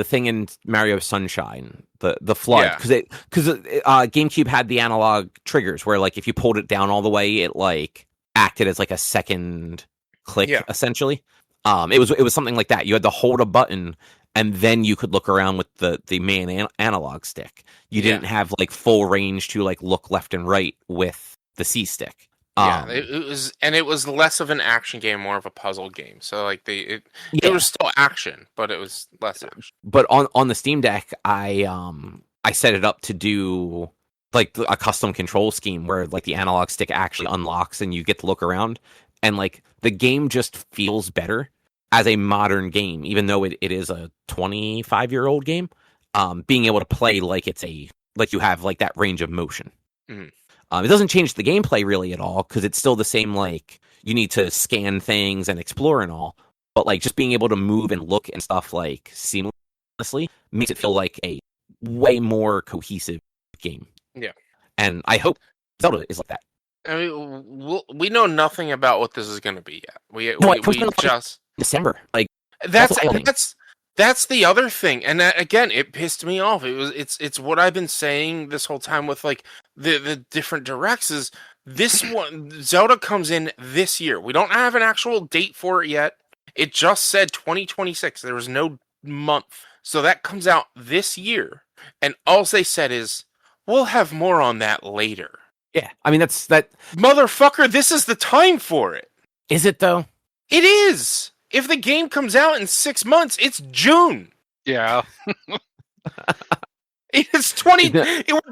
thing in Mario Sunshine, the flood, because GameCube had the analog triggers where like if you pulled it down all the way, it like acted as like a second click essentially. It was something like that. You had to hold a button. And then you could look around with the main analog stick. You didn't have like full range to like look left and right with the C stick. It was less of an action game, more of a puzzle game. So like it was still action, but it was less action. But on the Steam Deck, I set it up to do like a custom control scheme where like the analog stick actually unlocks and you get to look around, and like the game just feels better as a modern game, even though it is a 25-year-old game, being able to play like you have like that range of motion. It doesn't change the gameplay really at all because it's still the same. Like you need to scan things and explore and all, but like just being able to move and look and stuff like seamlessly makes it feel like a way more cohesive game. Yeah, and I hope Zelda is like that. I mean, we know nothing about what this is going to be yet. We just. December, like that's the other thing, and that, again, it pissed me off. It's what I've been saying this whole time with like the different directs. Is this one Zelda comes in this year? We don't have an actual date for it yet. It just said 2026. There was no month, so that comes out this year. And all they said is we'll have more on that later. Yeah, I mean that's that motherfucker. This is the time for it. Is it though? It is. If the game comes out in 6 months, it's June. Yeah. It's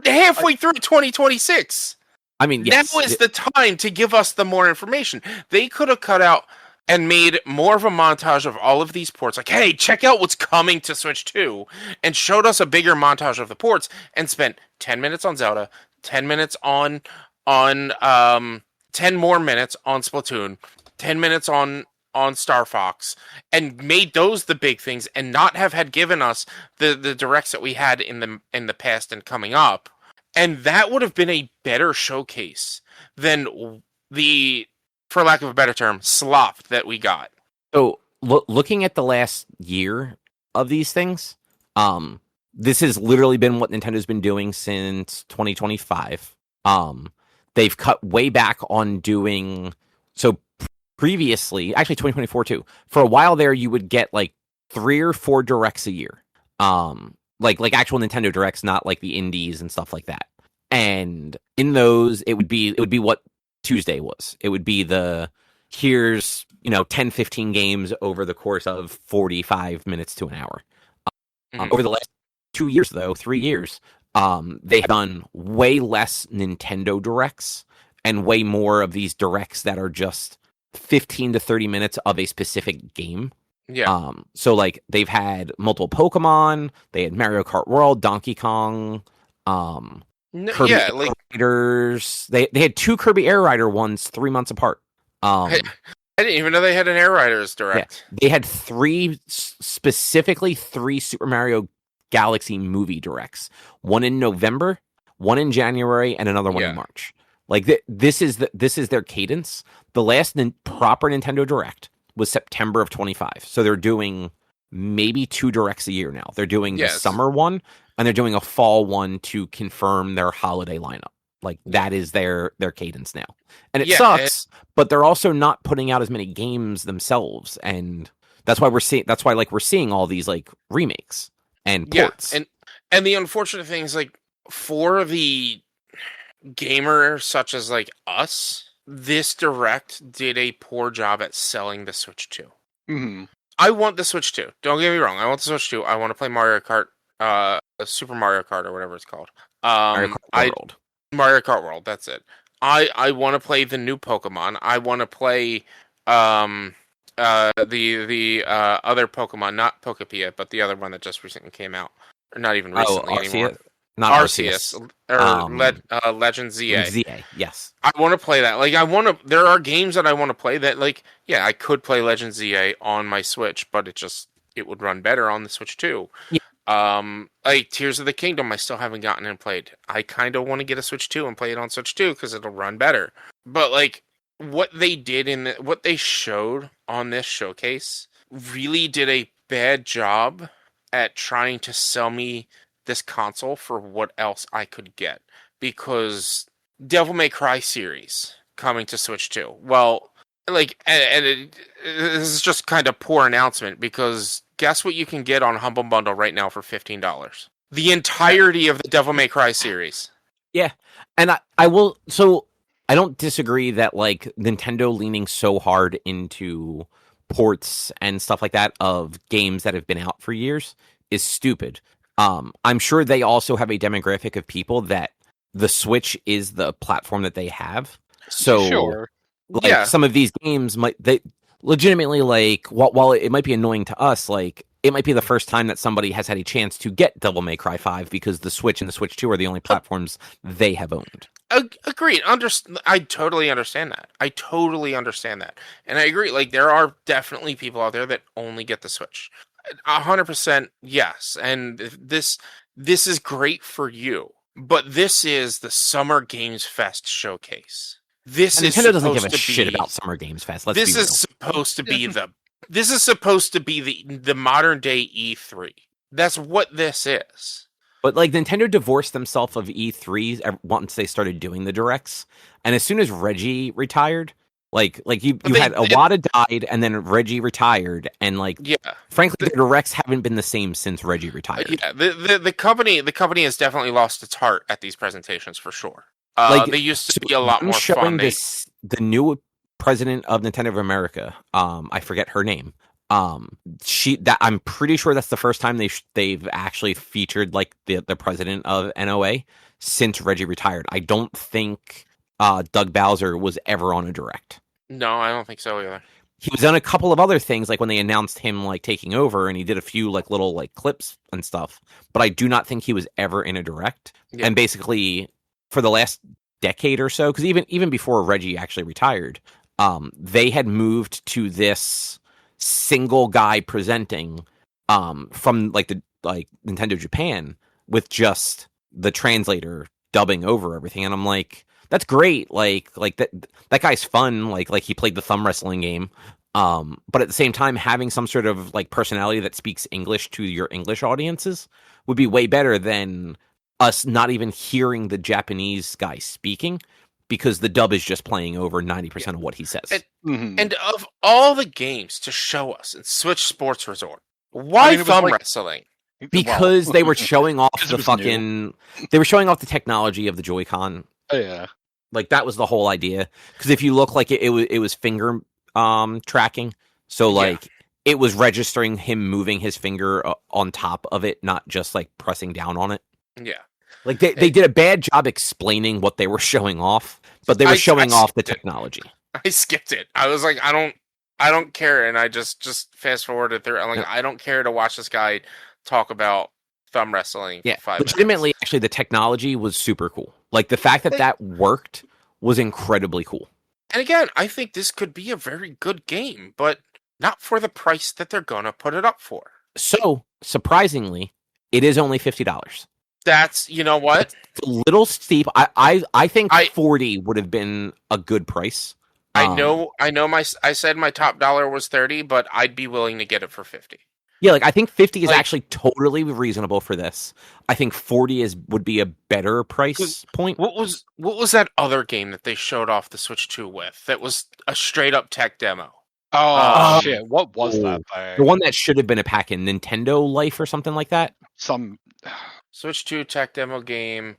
halfway through 2026. I mean, yes. Now is the time to give us the more information. They could have cut out and made more of a montage of all of these ports. Like, hey, check out what's coming to Switch 2. And showed us a bigger montage of the ports and spent 10 minutes on Zelda, 10 minutes on 10 more minutes on Splatoon, 10 minutes on Star Fox, and made those the big things, and not have had given us the directs that we had in the past and coming up, And that would have been a better showcase than the, for lack of a better term, slop that we got. So looking at the last year of these things, this has literally been what Nintendo's been doing since 2025. They've cut way back on doing so. Previously, actually 2024 too. For a while there, you would get like 3 or 4 directs a year. Like actual Nintendo directs, not like the indies and stuff like that. And in those, it would be what Tuesday was. It would be here's 10, 15 games over the course of 45 minutes to an hour. Over the last 2 years, though, 3 years, they've done way less Nintendo directs and way more of these directs that are just 15 to 30 minutes of a specific game. Yeah. So like they've had multiple Pokemon, they had Mario Kart World, Donkey Kong, Kirby Air Riders. They had 2 Kirby Air Rider ones 3 months apart. I didn't even know they had an Air Riders direct. Yeah. They had 3 Super Mario Galaxy movie directs. One in November, one in January, and another one in March. Like this is their cadence. The last proper Nintendo Direct was September of 25. So they're doing maybe 2 directs a year now. They're doing the summer one and they're doing a fall one to confirm their holiday lineup. Like that is their cadence now. And it sucks, but they're also not putting out as many games themselves, and that's why we're seeing all these like remakes and ports. And the unfortunate thing is, like, for the gamer such as like us, this direct did a poor job at selling the Switch 2. Mm-hmm. I want the Switch 2. Don't get me wrong. I want the Switch 2. I want to play Mario Kart, Super Mario Kart or whatever it's called. Mario Kart World. Mario Kart World. That's it. I want to play the new Pokemon. I want to play the other Pokemon, not Pokepia, but the other one that just recently came out. Or not even recently anymore. Not Arceus, or Legend ZA. ZA, yes. I want to play that. Like, there are games that I want to play that, like, yeah, I could play Legend ZA on my Switch, but it would run better on the Switch too. Yeah. Like Tears of the Kingdom, I still haven't gotten and played. I kind of want to get a Switch 2 and play it on Switch 2 because it'll run better. But like, what they did what they showed on this showcase really did a bad job at trying to sell me this console for what else I could get, because Devil May Cry series coming to Switch 2. Well, like, this is just kind of poor announcement, because guess what you can get on Humble Bundle right now for $15? The entirety of the Devil May Cry series. Yeah, and I will. So I don't disagree that like Nintendo leaning so hard into ports and stuff like that of games that have been out for years is stupid. I'm sure they also have a demographic of people that the Switch is the platform that they have. So, some of these games they legitimately, like, while it might be annoying to us, like, it might be the first time that somebody has had a chance to get Devil May Cry 5 because the Switch and the Switch 2 are the only platforms they have owned. Agreed. I totally understand that. And I agree. Like, there are definitely people out there that only get the Switch. 100% yes, and this is great for you, but this is the Summer Games Fest showcase. Nintendo doesn't give a shit about Summer Games Fest. This is supposed to be the modern day E3. That's what this is. But like, Nintendo divorced themselves of E3 once they started doing the directs, and as soon as Reggie retired. Like you had Iwata died, and then Reggie retired, and like, frankly, the directs haven't been the same since Reggie retired. Yeah, the company has definitely lost its heart at these presentations for sure. They used to be a lot more fun. The new president of Nintendo of America, I forget her name. I'm pretty sure that's the first time they've actually featured like the president of NOA since Reggie retired. I don't think Doug Bowser was ever on a direct. No, I don't think so either. He was on a couple of other things, like when they announced him like taking over, and he did a few like little like clips and stuff. But I do not think he was ever in a direct. Yeah. And basically, for the last decade or so, because even before Reggie actually retired, they had moved to this single guy presenting from like Nintendo Japan with just the translator dubbing over everything, and I'm like, that's great. Like that guy's fun. Like he played the thumb wrestling game. But at the same time, having some sort of like personality that speaks English to your English audiences would be way better than us not even hearing the Japanese guy speaking, because the dub is just playing over 90% of what he says. And of all the games to show us in Switch Sports Resort, why thumb wrestling? Because they were showing off the fucking... They were showing off the technology of the Joy-Con. Oh, yeah. Like, that was the whole idea. Because if you look, like, it was finger tracking. So, like, it was registering him moving his finger on top of it, not just, like, pressing down on it. Yeah. Like, they did a bad job explaining what they were showing off, but they were showing off the technology. I skipped it. I was like, I don't care, and I just fast forwarded through. I'm like, I don't care to watch this guy talk about thumb wrestling for 5 minutes. Legitimately, actually, the technology was super cool. Like, the fact that worked was incredibly cool. And again, I think this could be a very good game, but not for the price that they're gonna put it up for. So, surprisingly, it is only $50. That's, you know what? It's a little steep. I think 40 would have been a good price. I know I said my top dollar was 30, but I'd be willing to get it for 50. Yeah, like I think 50 is actually totally reasonable for this. I think 40 would be a better price point. What was that other game that they showed off the Switch 2 with? That was a straight up tech demo. Oh shit! What was that thing? The one that should have been a pack in Nintendo Life or something like that. Some Switch 2 tech demo game.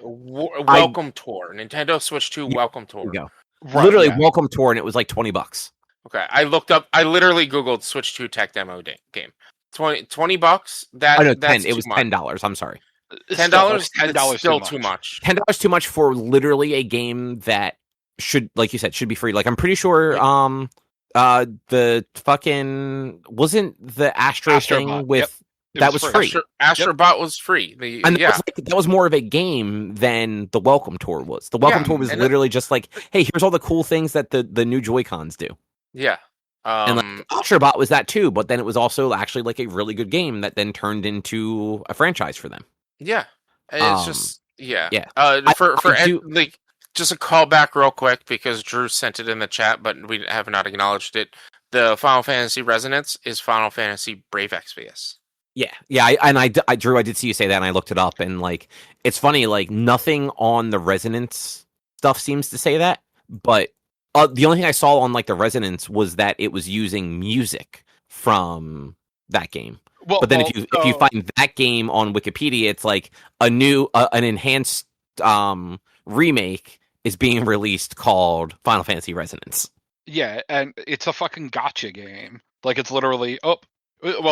Welcome Tour. Nintendo Switch 2 Welcome Tour. There you go. Right, literally Welcome Tour, and it was like $20. Okay, I looked up. I literally Googled Switch 2 tech demo game. $20. That's 10. It was $10. I'm sorry. $10. $10 still too much. $10 too much for literally a game that should, like you said, should be free. Like I'm pretty sure, the fucking wasn't the Astro thing with that was free. Astrobot was free. That was more of a game than the Welcome Tour was. The Welcome Tour was literally just like, hey, here's all the cool things that the new Joy-Cons do. Yeah. And like, Astrobot was that too, but then it was also actually like a really good game that then turned into a franchise for them. Yeah. It's just just a callback real quick because Drew sent it in the chat, but we have not acknowledged it. The Final Fantasy Resonance is Final Fantasy Brave Exvius. Yeah, Drew, I did see you say that, and I looked it up, and like, it's funny, like nothing on the Resonance stuff seems to say that, but the only thing I saw on like the Resonance was that it was using music from that game. Well, but then if you find that game on Wikipedia, it's like a new, an enhanced remake is being released called Final Fantasy Resonance. Yeah, and it's a fucking gacha game. Like it's literally well,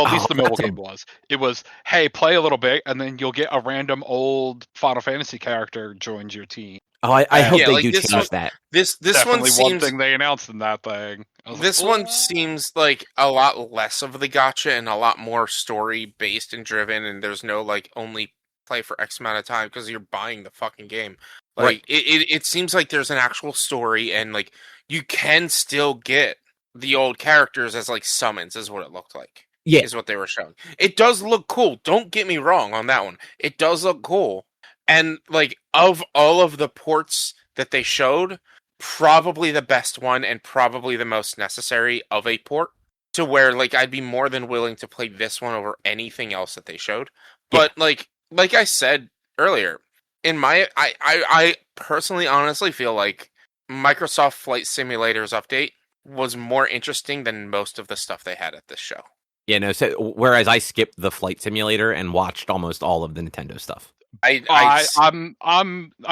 at least the mobile game was. It was, hey, play a little bit, and then you'll get a random old Final Fantasy character joins your team. Oh, I hope they do change that. This definitely one seems, one thing they announced in that thing. This one seems like a lot less of the gacha and a lot more story based and driven, and there's no like only play for X amount of time because you're buying the fucking game. Like right. It seems like there's an actual story, and like you can still get the old characters as like summons, is what it looked like. Yeah, is what they were showing. It does look cool. Don't get me wrong on that one. It does look cool. And like of all of the ports that they showed, probably the best one and probably the most necessary of a port to where like I'd be more than willing to play this one over anything else that they showed. But like I said earlier, I personally honestly feel like Microsoft Flight Simulator's update was more interesting than most of the stuff they had at this show. Yeah, no. So whereas I skipped the Flight Simulator and watched almost all of the Nintendo stuff. I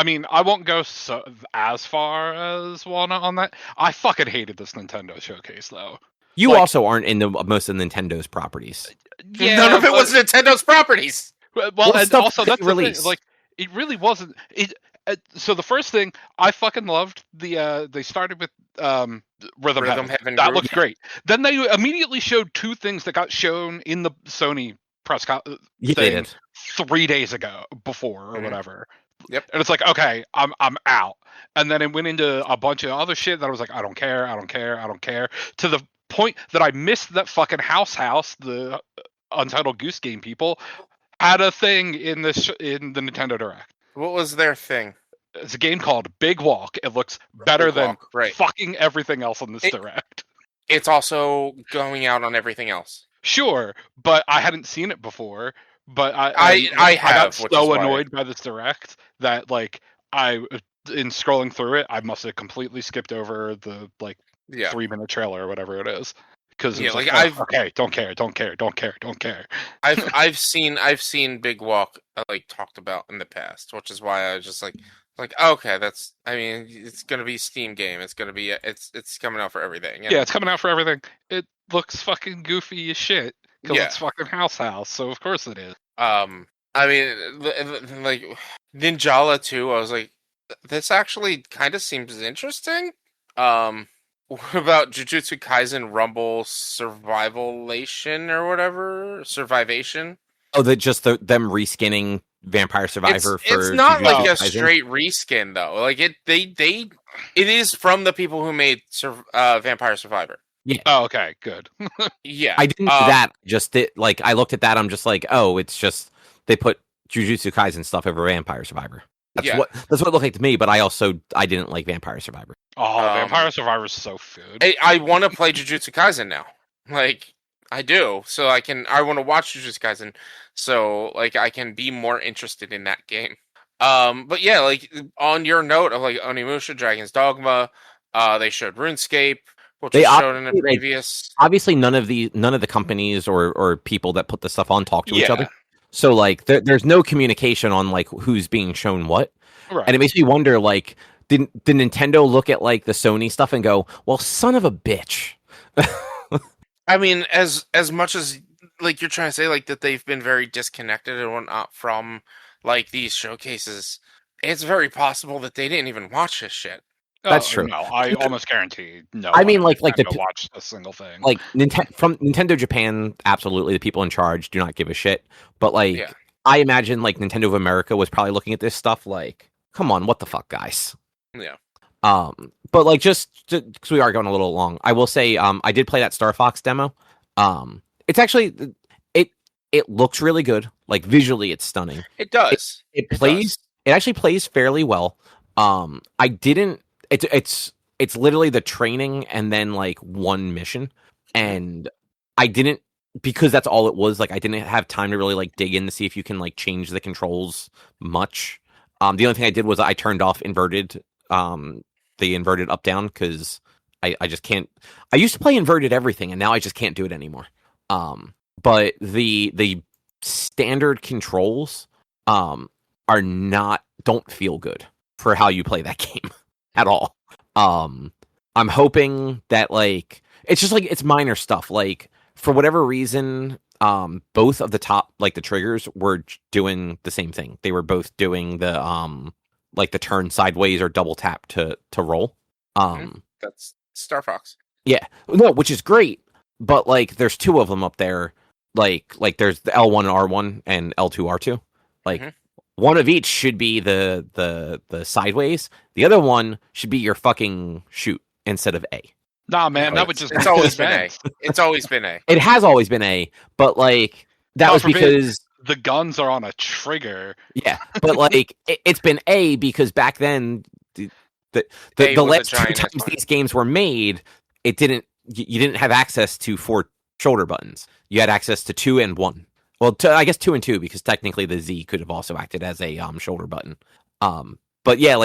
mean, I won't go as far as Juana on that. I fucking hated this Nintendo showcase, though. You also aren't into most of Nintendo's properties. Yeah, none of it was Nintendo's properties. Well, and also that's released. Like, it really wasn't. So the first thing I fucking loved they started with Rhythm Heaven. That looked great. Then they immediately showed two things that got shown in the Sony press thing 3 days ago before or whatever. Yep. And it's like, okay, I'm out. And then it went into a bunch of other shit that I was like, I don't care. To the point that I missed that fucking House, the Untitled Goose Game people had a thing in the Nintendo Direct. What was their thing? It's a game called Big Walk. It looks better than fucking everything else on this Direct. It's also going out on everything else. Sure, but I hadn't seen it before. But I got so annoyed by this Direct that in scrolling through it, I must have completely skipped over the 3-minute trailer or whatever it is. Because don't care. I've seen Big Walk talked about in the past, which is why I was just okay, it's gonna be a Steam game. It's gonna be it's coming out for everything. Yeah, it's coming out for everything. It looks fucking goofy as shit because it's fucking House, so of course it is. Ninjala 2, I was like, this actually kind of seems interesting. What about Jujutsu Kaisen Rumble Survivalation or whatever? Survivation? Oh, them reskinning Vampire Survivor it's not Jujutsu like a Kaisen? Straight reskin though. It is from the people who made Vampire Survivor. Yeah. Oh, okay, good. Yeah. I didn't do that. Just I looked at that. I'm just like, oh, it's just they put Jujutsu Kaisen stuff over Vampire Survivor. That's what it looked like to me. But I didn't like Vampire Survivor. Oh, Vampire Survivor is so good. I want to play Jujutsu Kaisen now. I do. So I want to watch Jujutsu Kaisen. So I can be more interested in that game. But yeah, on your note of Onimusha, Dragon's Dogma, they showed RuneScape, which was shown in the previous. Obviously, none of the companies or people that put the stuff on talk to each other. So there's no communication on who's being shown what, right. And it makes me wonder did Nintendo look at the Sony stuff and go, well, son of a bitch. I mean, as much as you're trying to say that they've been very disconnected and whatnot from these showcases, it's very possible that they didn't even watch this shit. That's true. No, I almost guarantee no. I mean, watch a single thing. From Nintendo Japan, absolutely, the people in charge do not give a shit. But I imagine Nintendo of America was probably looking at this stuff come on, what the fuck, guys? Yeah. But just because we are going a little long, I will say I did play that Star Fox demo. It's actually it looks really good. Visually, it's stunning. It does. It plays. It actually plays fairly well. I didn't. It's literally the training and then one mission, and I didn't, because that's all it was. I didn't have time to really dig in to see if you can change the controls much. The only thing I did was I turned off the inverted up down because I just can't. I used to play inverted everything, and now I just can't do it anymore. But the standard controls don't feel good for how you play that game at all. I'm hoping that it's just it's minor stuff. For whatever reason, both of the top the triggers were doing the same thing. They were both doing the the turn sideways or double tap to roll. That's Star Fox. Yeah. No, which is great. But there's two of them up there. There's the L1 R1 and L2 R2. One of each should be the sideways. The other one should be your fucking shoot instead of A. Nah, man, that would just. It's always been A. It's always been A. It has always been A, but that was because the guns are on a trigger. Yeah, but it's been A because back then the last two times these games were made, you didn't have access to 4 shoulder buttons. You had access to 2 and 1. Well, I guess 2 and 2 because technically the Z could have also acted as a shoulder button. But yeah,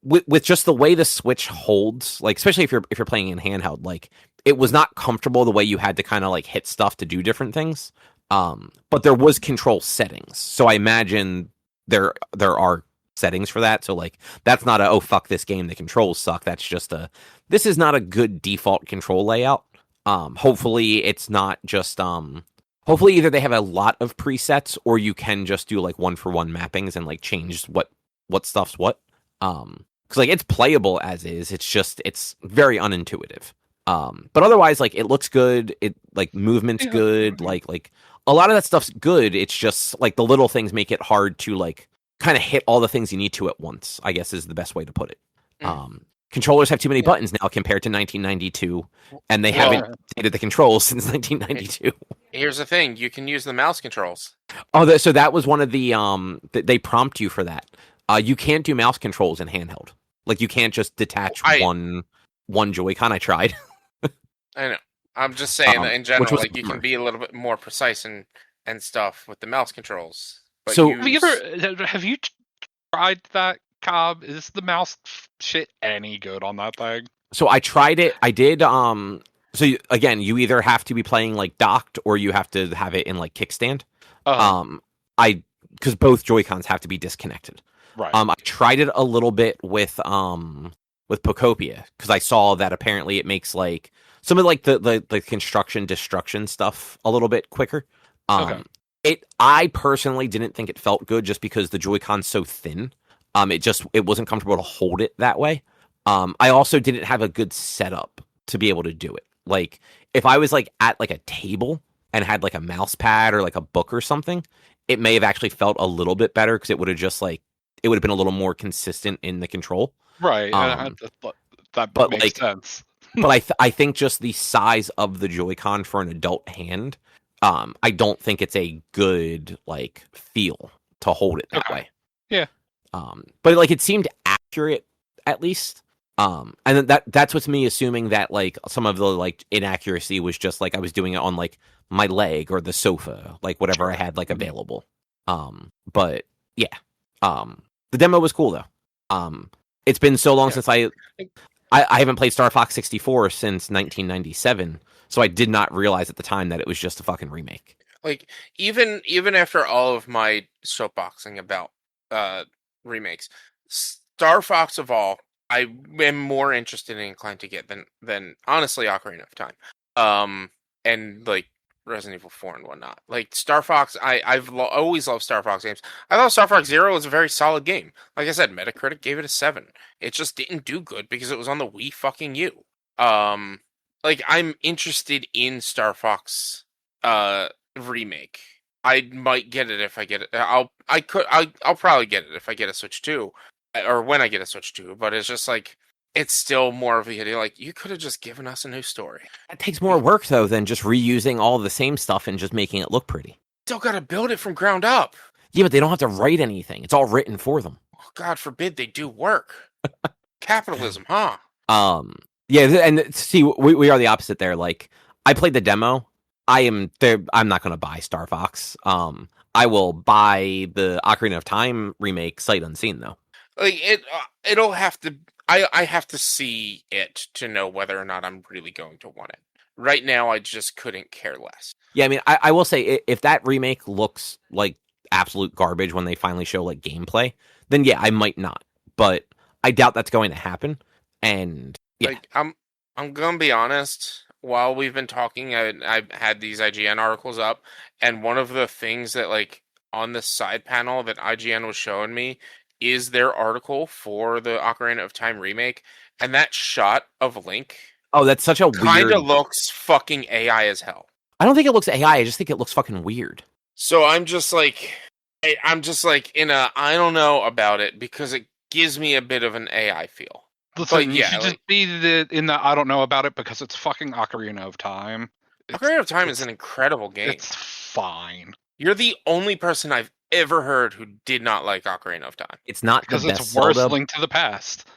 with just the way the Switch holds, especially if you're playing in handheld, it was not comfortable the way you had to kind of hit stuff to do different things. But there was control settings, so I imagine there are settings for that. So that's not oh fuck this game, the controls suck. That's just this is not a good default control layout. Hopefully it's not just hopefully either they have a lot of presets or you can just do 1-for-1 mappings and change what stuff's what. Because it's playable as is. It's very unintuitive. But otherwise it looks good. It movement's good. A lot of that stuff's good. It's just the little things make it hard to kind of hit all the things you need to at once, I guess is the best way to put it. controllers have too many buttons now compared to 1992, and they haven't updated the controls since 1992. Here's the thing: you can use the mouse controls. Oh, so that was one of the they prompt you for that. You can't do mouse controls in handheld. Like you can't just detach one Joy-Con. I tried. I know. I'm just saying that in general, like you can be a little bit more precise and stuff with the mouse controls. But so have you tried that, Cobb? Is the mouse shit any good on that thing? So I tried it. I did. Again, you either have to be playing like docked or you have to have it in like kickstand. Because both Joy-Cons have to be disconnected. Right. I tried it a little bit with Pocopia because I saw that apparently it makes like some of like the construction destruction stuff a little bit quicker. I personally didn't think it felt good just because the Joy-Con's so thin. It wasn't comfortable to hold it that way. I also didn't have a good setup to be able to do it. Like if I was like at like a table and had like a mouse pad or like a book or something, it may have actually felt a little bit better because it would have been a little more consistent in the control. Right. That makes sense. But I think just the size of the Joy-Con for an adult hand, I don't think it's a good like feel to hold it that way. Yeah. But like it seemed accurate at least. And then that's what's me assuming that like some of the like inaccuracy was just like I was doing it on like my leg or the sofa, like whatever I had like available. But yeah. The demo was cool though. It's been so long since I haven't played Star Fox 64 since 1997, so I did not realize at the time that it was just a fucking remake. Like even after all of my soapboxing about remakes, Star Fox Evolved, I am more interested and inclined to get than honestly Ocarina of Time, and like Resident Evil 4 and whatnot. Like Star Fox, I've always loved Star Fox games. I thought Star Fox Zero was a very solid game. Like I said, Metacritic gave it a 7. It just didn't do good because it was on the Wii fucking U. Like I'm interested in Star Fox remake. I might get it if I get it. I'll probably get it if I get a Switch 2. Or when I get a Switch 2, but it's just like it's still more of a idea. Like you could have just given us a new story. It takes more work though than just reusing all the same stuff and just making it look pretty. Still got to build it from ground up. Yeah, but they don't have to write anything. It's all written for them. Oh, God forbid they do work. Capitalism, huh? Yeah, and see, we are the opposite there. Like I played the demo. I'm not going to buy Star Fox. I will buy the Ocarina of Time remake sight unseen though. Like it'll have to. I have to see it to know whether or not I'm really going to want it. Right now, I just couldn't care less. Yeah, I mean, I will say if that remake looks like absolute garbage when they finally show like gameplay, then yeah, I might not. But I doubt that's going to happen. And yeah, like I'm gonna be honest. While we've been talking, I've had these IGN articles up, and one of the things that like on the side panel that IGN was showing me is their article for the Ocarina of Time remake, and that shot of Link. Oh, that's such a weird. Kind of looks fucking AI as hell. I don't think it looks AI. I just think it looks fucking weird. So I'm just like in a I don't know about it because it gives me a bit of an AI feel. Listen, you should just be in the I don't know about it because it's fucking Ocarina of Time. Ocarina of Time is an incredible game. It's fine. You're the only person I've ever heard who did not like Ocarina of Time. It's not because the best it's worse Zelda. Link to the Past.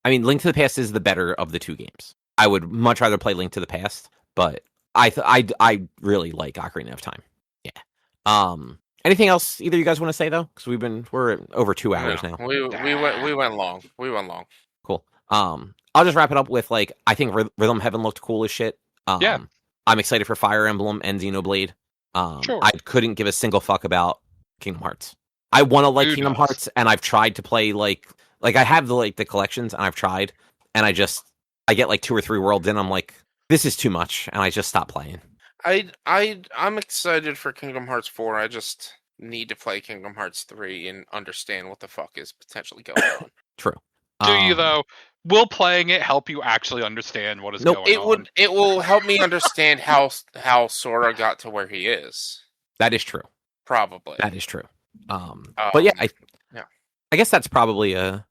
I mean, Link to the Past is the better of the two games. I would much rather play Link to the Past, but I really like Ocarina of Time. Yeah. Anything else either you guys want to say though? Because we're over 2 hours now. We went long. Cool. I'll just wrap it up with like I think Rhythm Heaven looked cool as shit. Yeah. I'm excited for Fire Emblem and Xenoblade. Sure. I couldn't give a single fuck about Kingdom Hearts. I want to like Kingdom Hearts, and I've tried to play like I have the collections, and I've tried, and I get like 2 or 3 worlds in, I'm like, this is too much, and I just stop playing. I'm excited for Kingdom Hearts 4. I just need to play Kingdom Hearts 3 and understand what the fuck is potentially going on. True. Do you though? Will playing it help you actually understand what is going on? It will help me understand how Sora got to where he is. That is true. Probably. That is true. But yeah, I guess that's probably a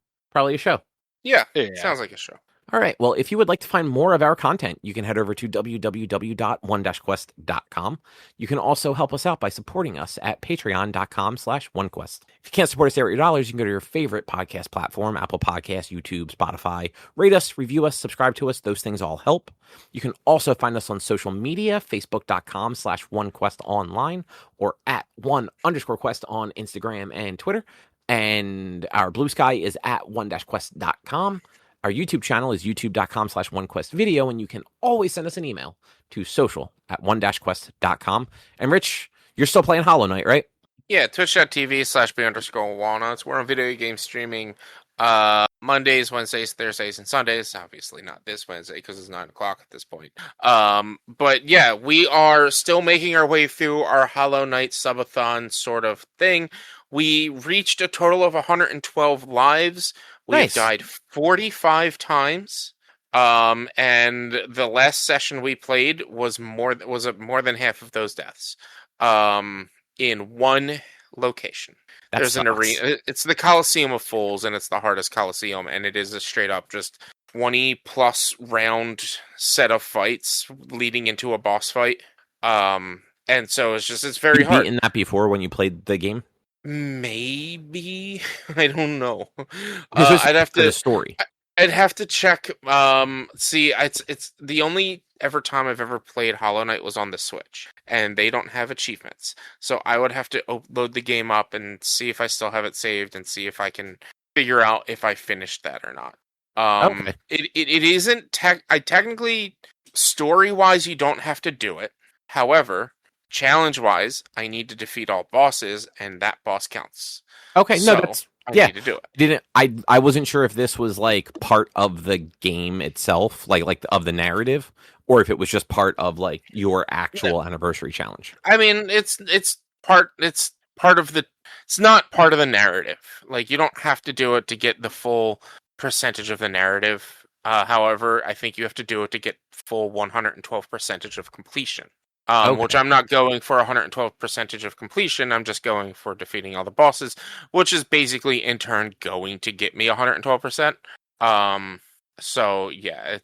show. Yeah, sounds like a show. All right. Well, if you would like to find more of our content, you can head over to www.one-quest.com. You can also help us out by supporting us at patreon.com/onequest. If you can't support us there with your dollars, you can go to your favorite podcast platform, Apple Podcasts, YouTube, Spotify. Rate us, review us, subscribe to us. Those things all help. You can also find us on social media, facebook.com/onequestonline or at @one_quest on Instagram and Twitter. And our Blue Sky is at one-quest.com. Our YouTube channel is youtube.com/onequestvideo, and you can always send us an email to social@one-quest.com. And Rich, you're still playing Hollow Knight, right? Yeah, twitch.tv/b_walnuts. We're on video game streaming Mondays, Wednesdays, Thursdays, and Sundays. Obviously not this Wednesday because it's 9 o'clock at this point. But yeah, we are still making our way through our Hollow Knight subathon sort of thing. We reached a total of 112 lives. We've died 45 times. And the last session we played was more than half of those deaths. In one location. There's an arena. It's the Coliseum of Fools, and it's the hardest Coliseum, and it is a straight up just 20 plus round set of fights leading into a boss fight. And so it's very hard. You've beaten that before when you played the game? Maybe. I don't know. I'd have to the story. I'd have to check. See, it's the only time I've ever played Hollow Knight was on the Switch, and they don't have achievements. So I would have to load the game up and see if I still have it saved, and see if I can figure out if I finished that or not. Okay. It isn't technically story-wise. You don't have to do it. However, challenge-wise, I need to defeat all bosses, and that boss counts. Okay, so no, that's I need to do it. I wasn't sure if this was like part of the game itself, like of the narrative, or if it was just part of like your actual anniversary challenge. I mean, it's part of the. It's not part of the narrative. Like, you don't have to do it to get the full percentage of the narrative. However, I think you have to do it to get full 112% of completion. Which I'm not going for 112% of completion. I'm just going for defeating all the bosses, which is basically in turn going to get me 112%. So yeah,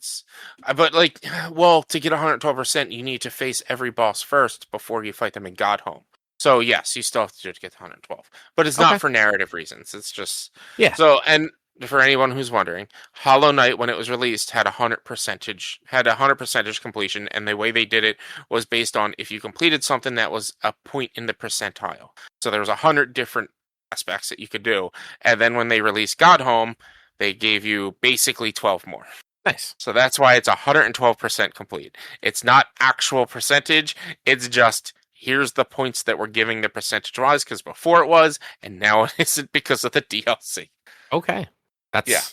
but like, well, to get 112%, you need to face every boss first before you fight them in Godhome. So yes, you still have to do it to get to 112, but it's not for narrative reasons. It's just So, and for anyone who's wondering, Hollow Knight, when it was released, had 100% completion, and the way they did it was based on if you completed something that was a point in the percentile. So there was 100 different aspects that you could do, and then when they released Godhome, they gave you basically 12 more. Nice. So that's why it's 112% complete. It's not actual percentage. It's just here's the points that we're giving the percentage-wise, because before it was, and now it isn't because of the DLC. Okay. That's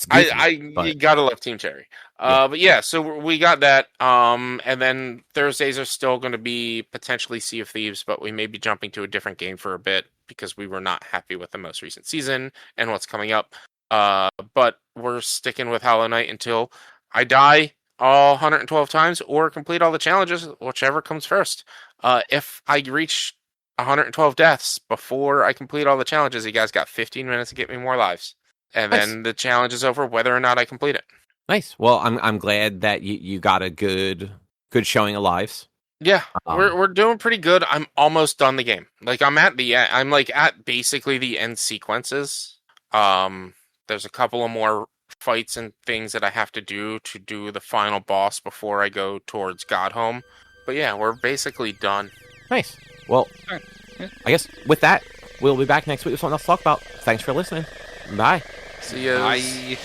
goofy, you gotta love Team Cherry. But yeah, so we got that. And then Thursdays are still going to be potentially Sea of Thieves, but we may be jumping to a different game for a bit because we were not happy with the most recent season and what's coming up. But we're sticking with Hollow Knight until I die all 112 times or complete all the challenges, whichever comes first. If I reach 112 deaths before I complete all the challenges, you guys got 15 minutes to get me more lives. And then the challenge is over whether or not I complete it. Nice. Well, I'm glad that you got a good showing of lives. Yeah, we're doing pretty good. I'm almost done the game. Like, I'm at basically the end sequences. There's a couple of more fights and things that I have to do the final boss before I go towards Godhome. But yeah, we're basically done. Nice. Well, I guess with that, we'll be back next week with something else to talk about. Thanks for listening. Bye. See you. Bye.